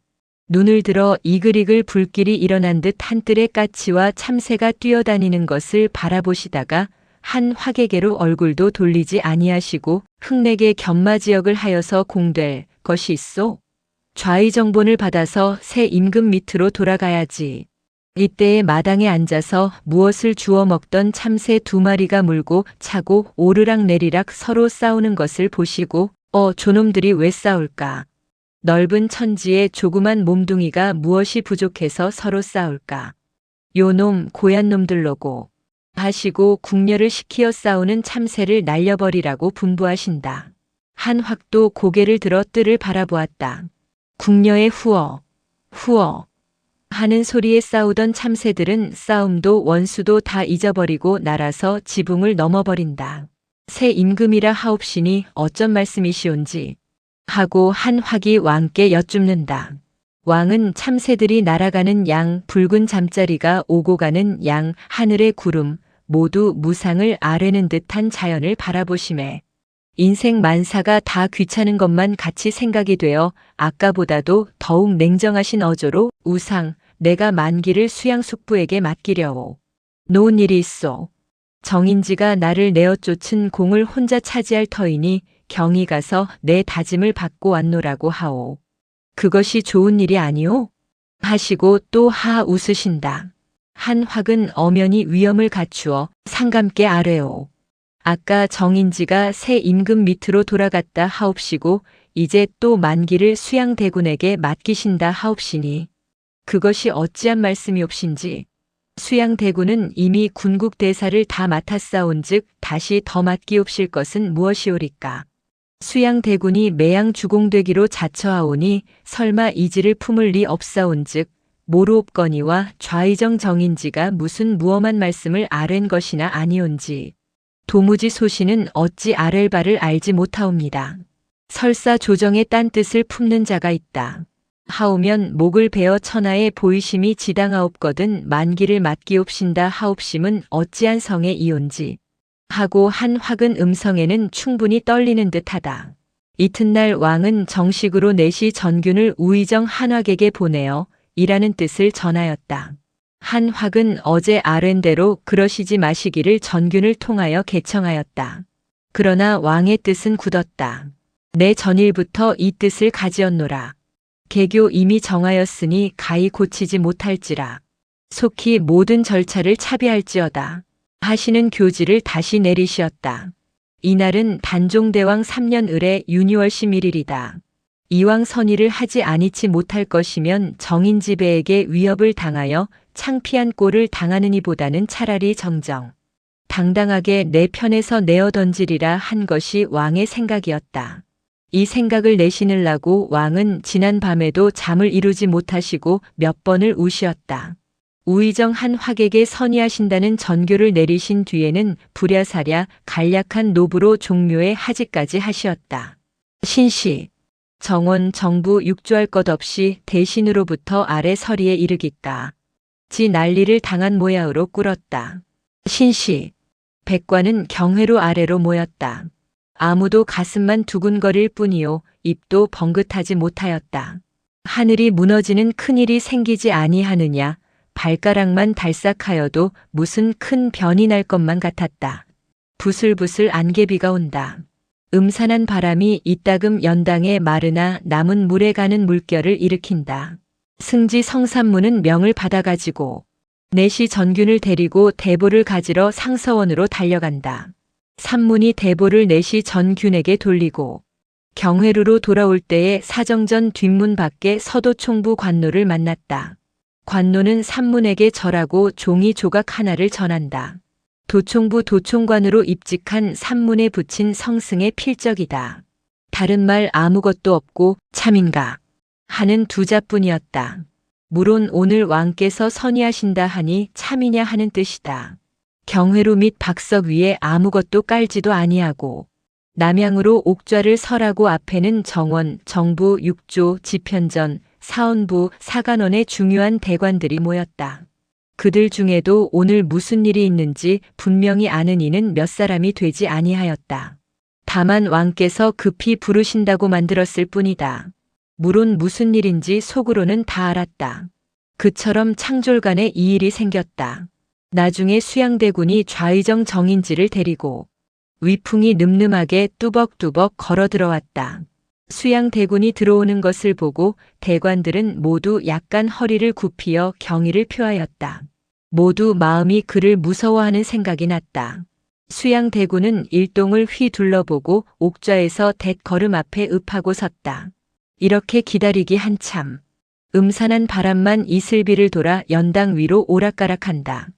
눈을 들어 이글이글 불길이 일어난 듯 한뜰의 까치와 참새가 뛰어다니는 것을 바라보시다가 한학에게로 얼굴도 돌리지 아니하시고 흑내게 견마지역을 하여서 공될 것이 있소. 좌의정본을 받아서 새 임금 밑으로 돌아가야지. 이때에 마당에 앉아서 무엇을 주워 먹던 참새 2마리가 물고 차고 오르락 내리락 서로 싸우는 것을 보시고 저놈들이 왜 싸울까? 넓은 천지에 조그만 몸뚱이가 무엇이 부족해서 서로 싸울까? 요놈 고얀 놈들로고 하시고 궁녀를 시키어 싸우는 참새를 날려버리라고 분부하신다. 한학도 고개를 들어 뜰을 바라보았다. 궁녀의 후어 하는 소리에 싸우던 참새들은 싸움도 원수도 다 잊어버리고 날아서 지붕을 넘어버린다. 새 임금이라 하옵시니 어쩐 말씀이시온지 하고 한학이 왕께 여쭙는다. 왕은 참새들이 날아가는 양, 붉은 잠자리가 오고 가는 양, 하늘의 구름 모두 무상을 아뢰는 듯한 자연을 바라보심에 인생 만사가 다 귀찮은 것만 같이 생각이 되어 아까보다도 더욱 냉정하신 어조로 우상, 내가 만기를 수양숙부에게 맡기려오. 놓은 일이 있소. 정인지가 나를 내어 쫓은 공을 혼자 차지할 터이니 경이 가서 내 다짐을 받고 왔노라고 하오. 그것이 좋은 일이 아니오? 하시고 또 하 웃으신다. 한확은 엄연히 위엄을 갖추어 상감께 아뢰오. 아까 정인지가 새 임금 밑으로 돌아갔다 하옵시고 이제 또 만기를 수양대군에게 맡기신다 하옵시니 그것이 어찌한 말씀이옵신지. 수양대군은 이미 군국대사를 다 맡았사온즉 다시 더 맡기옵실 것은 무엇이오리까. 수양대군이 매양 주공되기로 자처하오니 설마 이지를 품을 리 없사온즉 모르옵거니와 좌의정 정인지가 무슨 무엄한 말씀을 아랜 것이나 아니온지 도무지 소신은 어찌 아랠 바를 알지 못하옵니다. 설사 조정의 딴 뜻을 품는 자가 있다 하오면 목을 베어 천하에 보이심이 지당하옵거든 만기를 맡기옵신다 하옵심은 어찌한 성의 이온지 하고 한확은 음성에는 충분히 떨리는 듯하다. 이튿날 왕은 정식으로 내시 전균을 우의정 한확에게 보내어 이라는 뜻을 전하였다. 한확은 어제 아랜 대로 그러시지 마시기를 전균을 통하여 개청하였다. 그러나 왕의 뜻은 굳었다. 내 전일부터 이 뜻을 가지었노라. 개교 이미 정하였으니 가히 고치지 못할지라. 속히 모든 절차를 차비할지어다. 하시는 교지를 다시 내리시었다. 이날은 단종대왕 3년 을의 윤유월 11일이다. 이왕 선의를 하지 아니치 못할 것이면 정인지배에게 위협을 당하여 창피한 꼴을 당하느니 보다는 차라리 정정 당당하게 내 편에서 내어 던지리라 한 것이 왕의 생각이었다. 이 생각을 내시느라고 왕은 지난 밤에도 잠을 이루지 못하시고 몇 번을 우시었다. 우의정 한확에게 선의하신다는 전교를 내리신 뒤에는 부랴사랴 간략한 노부로 종묘에 하직까지 하시었다. 신시, 정원, 정부 육조할 것 없이 대신으로부터 아래 서리에 이르기까 지 난리를 당한 모양으로 꿇었다. 신시, 백관은 경회로 아래로 모였다. 아무도 가슴만 두근거릴 뿐이요 입도 번긋하지 못하였다. 하늘이 무너지는 큰일이 생기지 아니하느냐. 발가락만 달싹하여도 무슨 큰 변이 날 것만 같았다. 부슬부슬 안개비가 온다. 음산한 바람이 이따금 연당에 마르나 남은 물에 가는 물결을 일으킨다. 승지 성산문은 명을 받아가지고 내시 전균을 데리고 대보를 가지러 상서원으로 달려간다. 산문이 대보를 내시 전균에게 돌리고 경회루로 돌아올 때에 사정전 뒷문 밖에 서도총부 관노를 만났다. 관노는 산문에게 절하고 종이 조각 하나를 전한다. 도총부 도총관으로 입직한 산문에 붙인 성승의 필적이다. 다른 말 아무것도 없고 참인가 하는 두 자뿐이었다. 물론 오늘 왕께서 선의하신다 하니 참이냐 하는 뜻이다. 경회루 및 박석 위에 아무것도 깔지도 아니하고 남양으로 옥좌를 설하고 앞에는 정원, 정부, 육조, 지편전, 사원부, 사간원의 중요한 대관들이 모였다. 그들 중에도 오늘 무슨 일이 있는지 분명히 아는 이는 몇 사람이 되지 아니하였다. 다만 왕께서 급히 부르신다고 만들었을 뿐이다. 물론 무슨 일인지 속으로는 다 알았다. 그처럼 창졸간에 이 일이 생겼다. 나중에 수양대군이 좌의정 정인지를 데리고 위풍이 늠름하게 뚜벅뚜벅 걸어 들어왔다. 수양대군이 들어오는 것을 보고 대관들은 모두 약간 허리를 굽히어 경의를 표하였다. 모두 마음이 그를 무서워하는 생각이 났다. 수양대군은 일동을 휘 둘러보고 옥좌에서 뎃걸음 앞에 읍하고 섰다. 이렇게 기다리기 한참. 음산한 바람만 이슬비를 돌아 연당 위로 오락가락한다.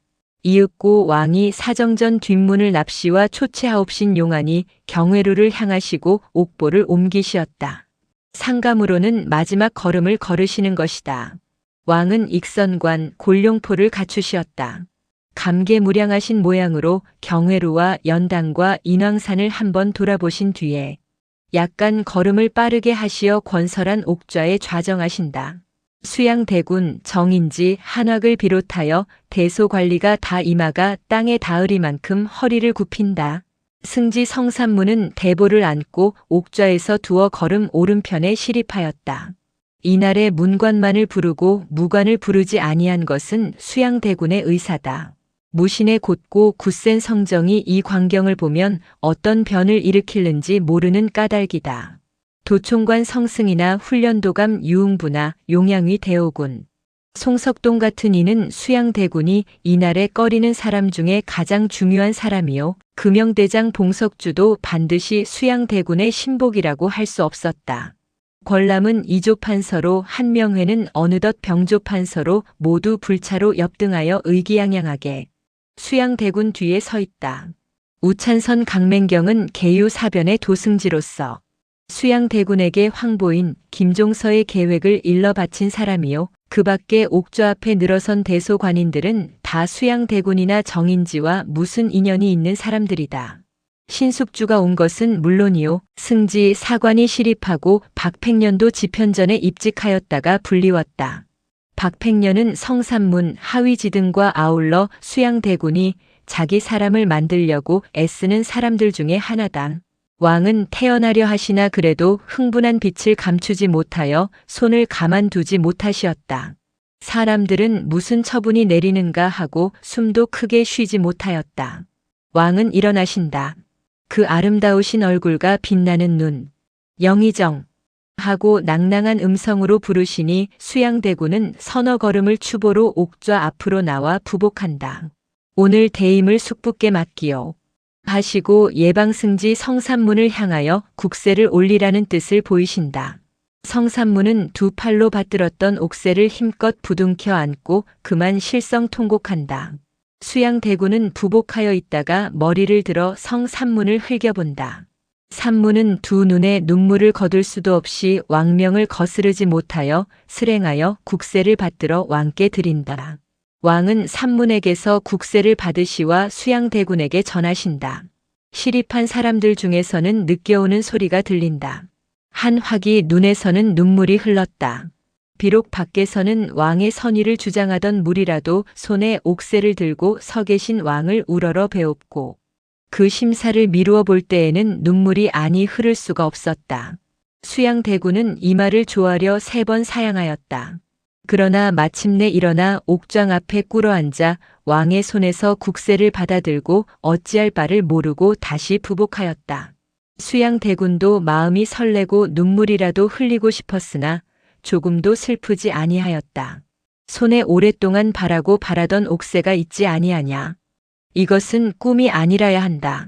이윽고 왕이 사정전 뒷문을 납시와 초체하옵신 용안이 경회루를 향하시고 옥보를 옮기시었다. 상감으로는 마지막 걸음을 걸으시는 것이다. 왕은 익선관, 골룡포를 갖추시었다. 감개무량하신 모양으로 경회루와 연당과 인왕산을 한번 돌아보신 뒤에 약간 걸음을 빠르게 하시어 권설한 옥좌에 좌정하신다. 수양대군, 정인지, 한확을 비롯하여 대소관리가 다 이마가 땅에 닿으리만큼 허리를 굽힌다. 승지 성산문은 대보를 안고 옥좌에서 두어 걸음 오른편에 시립하였다. 이날에 문관만을 부르고 무관을 부르지 아니한 것은 수양대군의 의사다. 무신의 곧고 굳센 성정이 이 광경을 보면 어떤 변을 일으키는지 모르는 까닭이다. 도총관 성승이나 훈련도감 유흥부나 용양위 대오군, 송석동 같은 이는 수양대군이 이날에 꺼리는 사람 중에 가장 중요한 사람이요. 금영대장 봉석주도 반드시 수양대군의 신복이라고 할 수 없었다. 권람은 이조판서로 한명회는 어느덧 병조판서로 모두 불차로 엽등하여 의기양양하게 수양대군 뒤에 서 있다. 우찬선 강맹경은 계유사변의 도승지로서 수양대군에게 황보인 김종서의 계획을 일러 바친 사람이요. 그 밖에 옥좌 앞에 늘어선 대소관인들은 다 수양대군이나 정인지와 무슨 인연이 있는 사람들이다. 신숙주가 온 것은 물론이요. 승지 사관이 시립하고 박팽년도 집현전에 입직하였다가 불리웠다. 박팽년은 성산문 하위지 등과 아울러 수양대군이 자기 사람을 만들려고 애쓰는 사람들 중에 하나다. 왕은 태어나려 하시나 그래도 흥분한 빛을 감추지 못하여 손을 가만두지 못하시었다. 사람들은 무슨 처분이 내리는가 하고 숨도 크게 쉬지 못하였다. 왕은 일어나신다. 그 아름다우신 얼굴과 빛나는 눈, 영의정 하고 낭낭한 음성으로 부르시니 수양대군은 서너 걸음을 추보로 옥좌 앞으로 나와 부복한다. 오늘 대임을 숙부께 맡기오. 하시고 예방승지 성산문을 향하여 국세를 올리라는 뜻을 보이신다. 성산문은 두 팔로 받들었던 옥새를 힘껏 부둥켜 안고 그만 실성통곡한다. 수양대군은 부복하여 있다가 머리를 들어 성산문을 흘겨본다. 산문은 두 눈에 눈물을 거둘 수도 없이 왕명을 거스르지 못하여 슬행하여 국세를 받들어 왕께 드린다. 왕은 산문에게서 국세를 받으시와 수양대군에게 전하신다. 시립한 사람들 중에서는 느껴오는 소리가 들린다. 한 화기 눈에서는 눈물이 흘렀다. 비록 밖에서는 왕의 선의를 주장하던 무리라도 손에 옥새를 들고 서 계신 왕을 우러러 배웁고 그 심사를 미루어 볼 때에는 눈물이 아니 흐를 수가 없었다. 수양대군은 이 말을 조아려 3번 사양하였다. 그러나 마침내 일어나 옥장 앞에 꿇어앉아 왕의 손에서 국세를 받아들고 어찌할 바를 모르고 다시 부복하였다. 수양대군도 마음이 설레고 눈물이라도 흘리고 싶었으나 조금도 슬프지 아니하였다. 손에 오랫동안 바라고 바라던 옥새가 있지 아니하냐. 이것은 꿈이 아니라야 한다.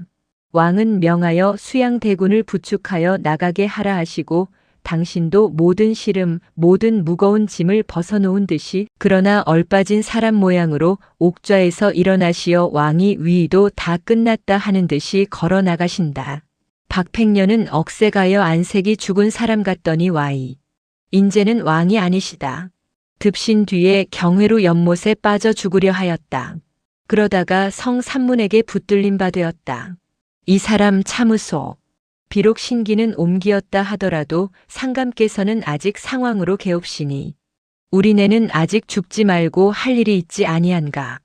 왕은 명하여 수양대군을 부축하여 나가게 하라 하시고 당신도 모든 시름, 모든 무거운 짐을 벗어놓은 듯이 그러나 얼빠진 사람 모양으로 옥좌에서 일어나시어 왕이 위도 다 끝났다 하는 듯이 걸어 나가신다. 박팽년은 억세가여 안색이 죽은 사람 같더니 와이. 인제는 왕이 아니시다. 듭신 뒤에 경회로 연못에 빠져 죽으려 하였다. 그러다가 성산문에게 붙들린 바 되었다. 이 사람 참으소. 비록 신기는 옮기었다 하더라도 상감께서는 아직 상황으로 개옵시니 우리네는 아직 죽지 말고 할 일이 있지 아니한가.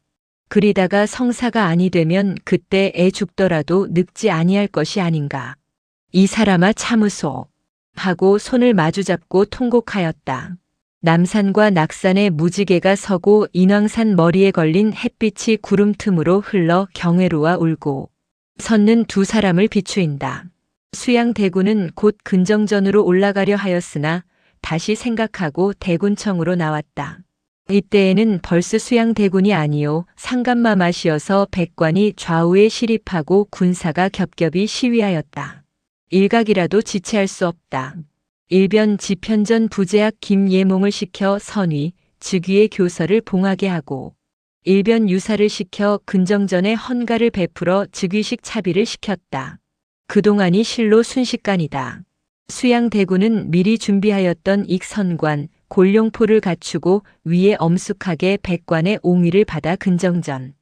그리다가 성사가 아니 되면 그때 애 죽더라도 늙지 아니할 것이 아닌가. 이 사람아 참으소. 하고 손을 마주잡고 통곡하였다. 남산과 낙산의 무지개가 서고 인왕산 머리에 걸린 햇빛이 구름 틈으로 흘러 경회로와 울고 섰는 두 사람을 비추인다. 수양대군은 곧 근정전으로 올라가려 하였으나 다시 생각하고 대군청으로 나왔다. 이때에는 벌써 수양대군이 아니요 상감마마시여서 백관이 좌우에 시립하고 군사가 겹겹이 시위하였다. 일각이라도 지체할 수 없다. 일변 집현전 부제학 김예몽을 시켜 선위, 즉위의 교서를 봉하게 하고 일변 유사를 시켜 근정전에 헌가를 베풀어 즉위식 차비를 시켰다. 그동안이 실로 순식간이다. 수양대군은 미리 준비하였던 익선관, 골룡포를 갖추고 위에 엄숙하게 백관의 옹위를 받아 근정전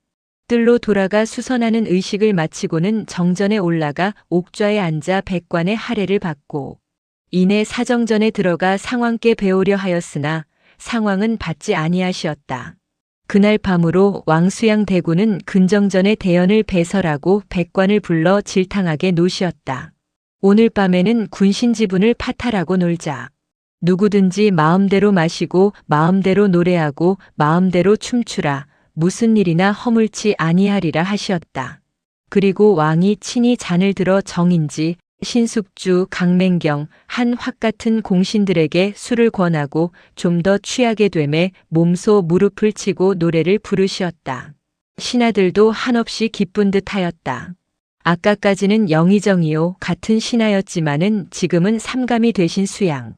뜰로 돌아가 수선하는 의식을 마치고는 정전에 올라가 옥좌에 앉아 백관의 할애를 받고 이내 사정전에 들어가 상왕께 배우려 하였으나 상왕은 받지 아니하시었다. 그날 밤으로 왕수양대군은 근정전의 대연을 배설하고 백관을 불러 질탕하게 노시었다. 오늘 밤에는 군신지분을 파탈하고 놀자. 누구든지 마음대로 마시고 마음대로 노래하고 마음대로 춤추라. 무슨 일이나 허물치 아니하리라 하시었다. 그리고 왕이 친히 잔을 들어 정인지, 신숙주, 강맹경, 한확 같은 공신들에게 술을 권하고 좀 더 취하게 되매 몸소 무릎을 치고 노래를 부르시었다. 신하들도 한없이 기쁜 듯 하였다. 아까까지는 영의정이요 같은 신하였지만은 지금은 삼감이 되신 수양.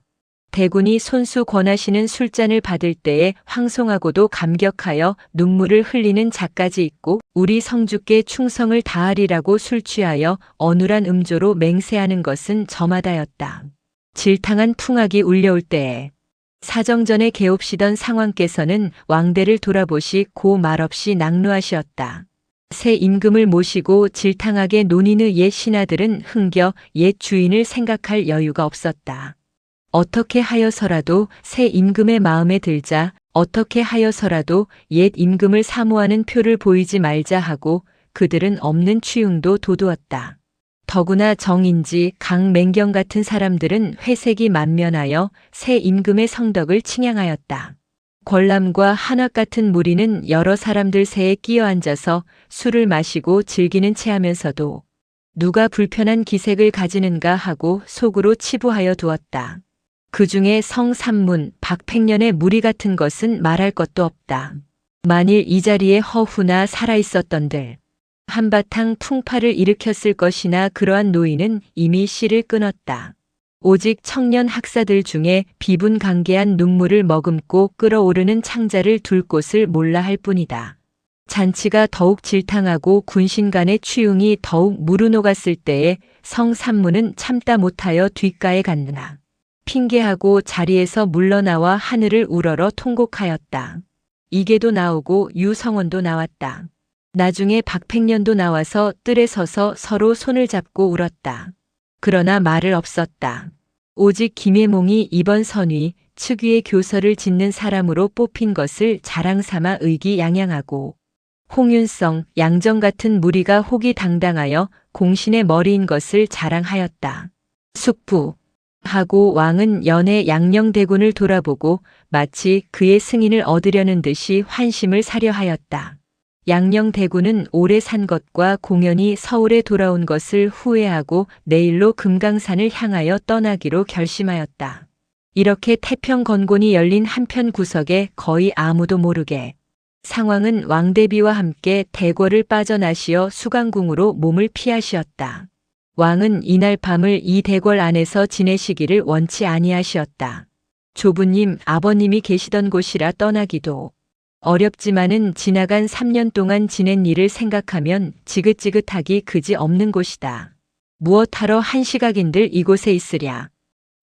대군이 손수 권하시는 술잔을 받을 때에 황송하고도 감격하여 눈물을 흘리는 자까지 있고 우리 성주께 충성을 다하리라고 술 취하여 어눌한 음조로 맹세하는 것은 저마다였다. 질탕한 풍악이 울려올 때에 사정전에 개옵시던 상왕께서는 왕대를 돌아보시 고 말없이 낙노하시었다. 새 임금을 모시고 질탕하게 논의는 옛 신하들은 흥겨 옛 주인을 생각할 여유가 없었다. 어떻게 하여서라도 새 임금의 마음에 들자, 어떻게 하여서라도 옛 임금을 사모하는 표를 보이지 말자 하고 그들은 없는 취흉도 돋우었다. 더구나 정인지, 강맹경 같은 사람들은 회색이 만면하여 새 임금의 성덕을 칭양하였다. 권람과 한학 같은 무리는 여러 사람들 새에 끼어 앉아서 술을 마시고 즐기는 체하면서도 누가 불편한 기색을 가지는가 하고 속으로 치부하여 두었다. 그 중에 성삼문, 박팽년의 무리 같은 것은 말할 것도 없다. 만일 이 자리에 허후나 살아있었던들 한바탕 풍파를 일으켰을 것이나 그러한 노인은 이미 씨를 끊었다. 오직 청년 학사들 중에 비분강개한 눈물을 머금고 끓어오르는 창자를 둘 곳을 몰라 할 뿐이다. 잔치가 더욱 질탕하고 군신 간의 취흉이 더욱 무르녹았을 때에 성삼문은 참다 못하여 뒷가에 갔느나 핑계하고 자리에서 물러나와 하늘을 우러러 통곡하였다. 이계도 나오고 유성원도 나왔다. 나중에 박팽년도 나와서 뜰에 서서 서로 손을 잡고 울었다. 그러나 말을 없었다. 오직 김예몽이 이번 선위, 측위의 교서를 짓는 사람으로 뽑힌 것을 자랑삼아 의기양양하고 홍윤성, 양정 같은 무리가 호기당당하여 공신의 머리인 것을 자랑하였다. 숙부 하고 왕은 연해 양녕대군을 돌아보고 마치 그의 승인을 얻으려는 듯이 환심을 사려 하였다. 양녕대군은 오래 산 것과 공연히 서울에 돌아온 것을 후회하고 내일로 금강산을 향하여 떠나기로 결심하였다. 이렇게 태평건곤이 열린 한편 구석에 거의 아무도 모르게 상왕은 왕대비와 함께 대궐을 빠져나시어 수강궁으로 몸을 피하시었다. 왕은 이날 밤을 이 대궐 안에서 지내시기를 원치 아니하시었다. 조부님, 아버님이 계시던 곳이라 떠나기도 어렵지만은 지나간 3년 동안 지낸 일을 생각하면 지긋지긋하기 그지 없는 곳이다. 무엇하러 한 시각인들 이곳에 있으랴.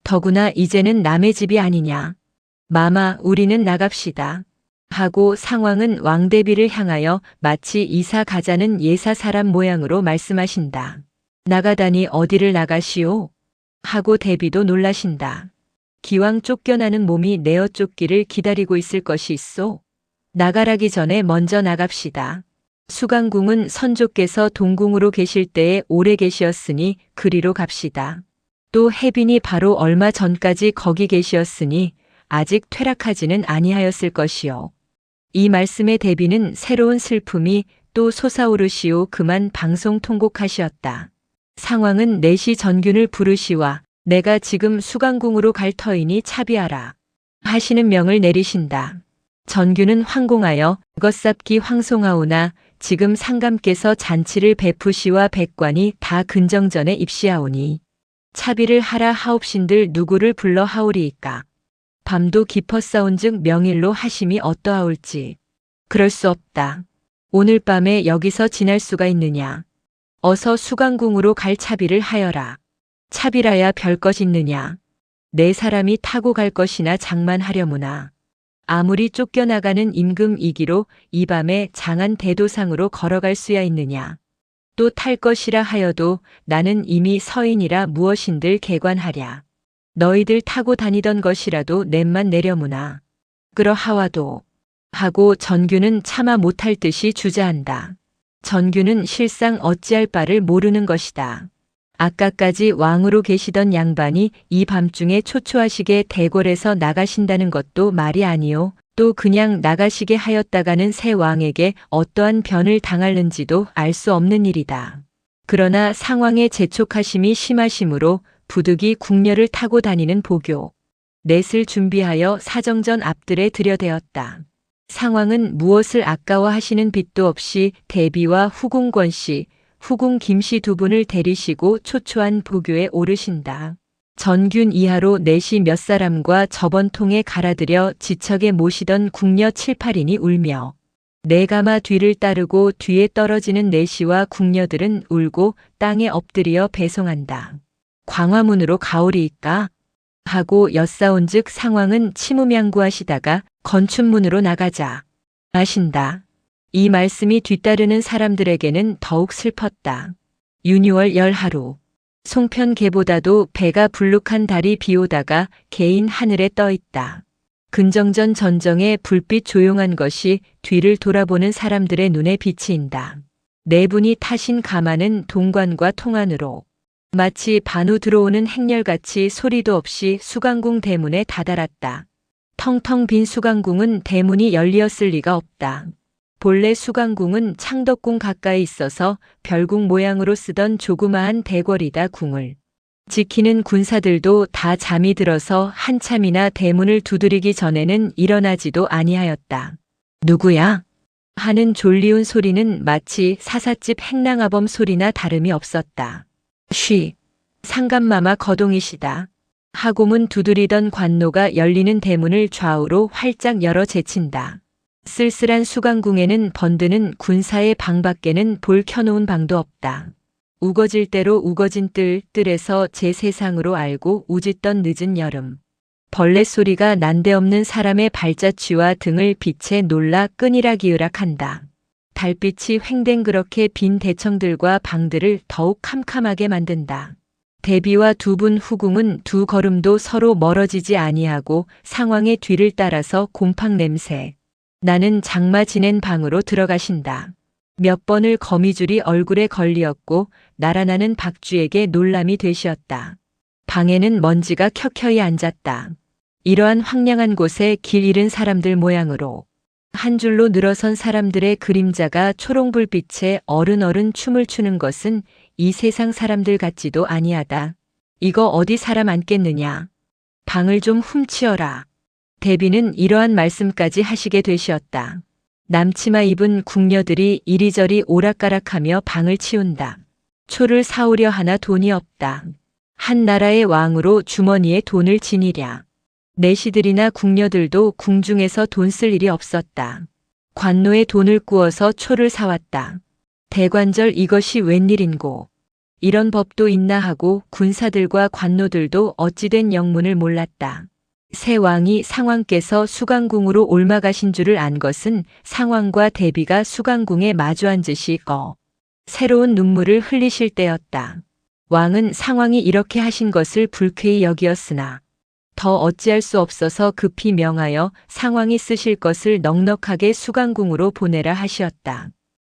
더구나 이제는 남의 집이 아니냐. 마마, 우리는 나갑시다. 하고 상왕은 왕대비를 향하여 마치 이사 가자는 예사 사람 모양으로 말씀하신다. 나가다니 어디를 나가시오? 하고 대비도 놀라신다. 기왕 쫓겨나는 몸이 내어 쫓기를 기다리고 있을 것이 있소. 나가라기 전에 먼저 나갑시다. 수강궁은 선조께서 동궁으로 계실 때에 오래 계시었으니 그리로 갑시다. 또 혜빈이 바로 얼마 전까지 거기 계시었으니 아직 퇴락하지는 아니하였을 것이요. 이 말씀에 대비는 새로운 슬픔이 또 솟아오르시오 그만 방송 통곡하시었다. 상왕은 내시 전균을 부르시와 내가 지금 수강궁으로 갈 터이니 차비하라 하시는 명을 내리신다. 전균은 황공하여 겉삽기 황송하오나 지금 상감께서 잔치를 베푸시와 백관이 다 근정전에 입시하오니 차비를 하라 하옵신들 누구를 불러 하오리이까. 밤도 깊었사온즉 명일로 하심이 어떠하올지. 그럴 수 없다. 오늘 밤에 여기서 지날 수가 있느냐. 어서 수강궁으로 갈 차비를 하여라. 차비라야 별것 있느냐. 내 사람이 타고 갈 것이나 장만하려무나. 아무리 쫓겨나가는 임금이기로 이 밤에 장안 대도상으로 걸어갈 수야 있느냐. 또 탈 것이라 하여도 나는 이미 서인이라 무엇인들 개관하랴. 너희들 타고 다니던 것이라도 넷만 내려무나. 그러하와도 하고 전규는 차마 못할 듯이 주저한다. 전규는 실상 어찌할 바를 모르는 것이다. 아까까지 왕으로 계시던 양반이 이 밤중에 초초하시게 대궐에서 나가신다는 것도 말이 아니요. 또 그냥 나가시게 하였다가는 새 왕에게 어떠한 변을 당할는지도 알 수 없는 일이다. 그러나 상왕의 재촉하심이 심하심으로 부득이 궁녀를 타고 다니는 보교 넷을 준비하여 사정전 앞들에 들여대었다. 상왕은 무엇을 아까워하시는 빚도 없이 대비와 후궁권 씨, 후궁 김씨 두 분을 데리시고 초초한 보교에 오르신다. 전균 이하로 넷이 몇 사람과 저번 통에 갈아들여 지척에 모시던 궁녀 7, 8인이 울며 네가마 뒤를 따르고 뒤에 떨어지는 넷이와 궁녀들은 울고 땅에 엎드려 배송한다. 광화문으로 가오리이까 하고 엿사온즉 상왕은 치무명구하시다가 건춘문으로 나가자 하신다. 이 말씀이 뒤따르는 사람들에게는 더욱 슬펐다. 윤유월 열하루 송편개보다도 배가 불룩한 달이 비오다가 개인 하늘에 떠 있다. 근정전 전정의 불빛 조용한 것이 뒤를 돌아보는 사람들의 눈에 비치인다. 네 분이 타신 가마는 동관과 통안으로 마치 반후 들어오는 행렬같이 소리도 없이 수강궁 대문에 다다랐다. 텅텅 빈 수강궁은 대문이 열리었을 리가 없다. 본래 수강궁은 창덕궁 가까이 있어서 별궁 모양으로 쓰던 조그마한 대궐이다. 궁을 지키는 군사들도 다 잠이 들어서 한참이나 대문을 두드리기 전에는 일어나지도 아니하였다. 누구야? 하는 졸리운 소리는 마치 사삿집 행랑아범 소리나 다름이 없었다. 쉬, 상감마마 거동이시다. 하고문 두드리던 관노가 열리는 대문을 좌우로 활짝 열어 제친다. 쓸쓸한 수강궁에는 번드는 군사의 방밖에는 불 켜놓은 방도 없다. 우거질 대로 우거진 뜰에서 제 세상으로 알고 우짓던 늦은 여름. 벌레 소리가 난데없는 사람의 발자취와 등을 빛에 놀라 끈이락이으락한다. 달빛이 횡댕그렇게 빈 대청들과 방들을 더욱 캄캄하게 만든다. 대비와 두 분 후궁은 두 걸음도 서로 멀어지지 아니하고 상왕의 뒤를 따라서 곰팡 냄새 나는 장마 지낸 방으로 들어가신다. 몇 번을 거미줄이 얼굴에 걸리었고 날아나는 박쥐에게 놀람이 되시었다. 방에는 먼지가 켜켜이 앉았다. 이러한 황량한 곳에 길 잃은 사람들 모양으로 한 줄로 늘어선 사람들의 그림자가 초롱불빛에 어른어른 춤을 추는 것은 이 세상 사람들 같지도 아니하다. 이거 어디 사람 앉겠느냐. 방을 좀 훔치어라. 대비는 이러한 말씀까지 하시게 되시었다. 남치마 입은 궁녀들이 이리저리 오락가락하며 방을 치운다. 초를 사오려 하나 돈이 없다. 한 나라의 왕으로 주머니에 돈을 지니랴. 내시들이나 궁녀들도 궁중에서 돈 쓸 일이 없었다. 관노에 돈을 꾸어서 초를 사왔다. 대관절 이것이 웬일인고. 이런 법도 있나 하고 군사들과 관노들도 어찌된 영문을 몰랐다. 새 왕이 상왕께서 수강궁으로 올마가신 줄을 안 것은 상왕과 대비가 수강궁에 마주 앉으시고 새로운 눈물을 흘리실 때였다. 왕은 상왕이 이렇게 하신 것을 불쾌히 여기었으나 더 어찌할 수 없어서 급히 명하여 상왕이 쓰실 것을 넉넉하게 수강궁으로 보내라 하시었다.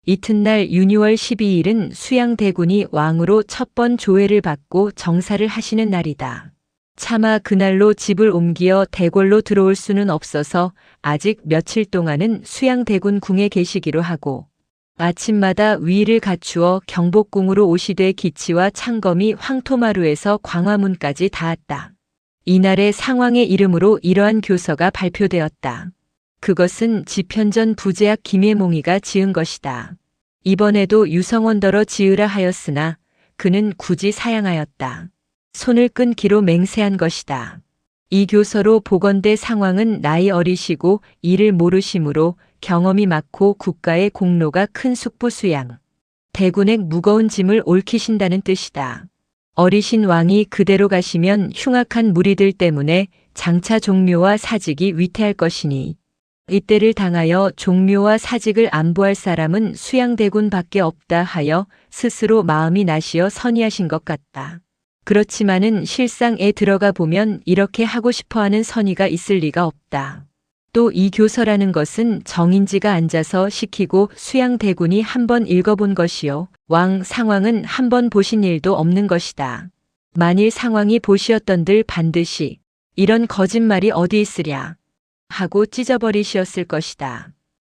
이튿날 윤유월 12일은 수양대군이 왕으로 첫 번 조회를 받고 정사를 하시는 날이다. 차마 그날로 집을 옮기어 대궐로 들어올 수는 없어서 아직 며칠 동안은 수양대군 궁에 계시기로 하고 아침마다 위를 갖추어 경복궁으로 오시되 기치와 창검이 황토마루에서 광화문까지 닿았다. 이날의 상왕의 이름으로 이러한 교서가 발표되었다. 그것은 지편전 부제학 김예몽이가 지은 것이다. 이번에도 유성원더러 지으라 하였으나 그는 굳이 사양하였다. 손을 끊기로 맹세한 것이다. 이 교서로 보건대 상왕은 나이 어리시고 이를 모르심으로 경험이 많고 국가의 공로가 큰 숙부수양, 대군의 무거운 짐을 옮기신다는 뜻이다. 어리신 왕이 그대로 가시면 흉악한 무리들 때문에 장차 종묘와 사직이 위태할 것이니 이때를 당하여 종묘와 사직을 안보할 사람은 수양대군 밖에 없다 하여 스스로 마음이 나시어 선의하신 것 같다. 그렇지만은 실상에 들어가 보면 이렇게 하고 싶어하는 선의가 있을 리가 없다. 또 이 교서라는 것은 정인지가 앉아서 시키고 수양대군이 한 번 읽어본 것이요. 왕 상왕은 한 번 보신 일도 없는 것이다. 만일 상왕이 보시었던들 반드시 이런 거짓말이 어디 있으랴 하고 찢어버리시었을 것이다.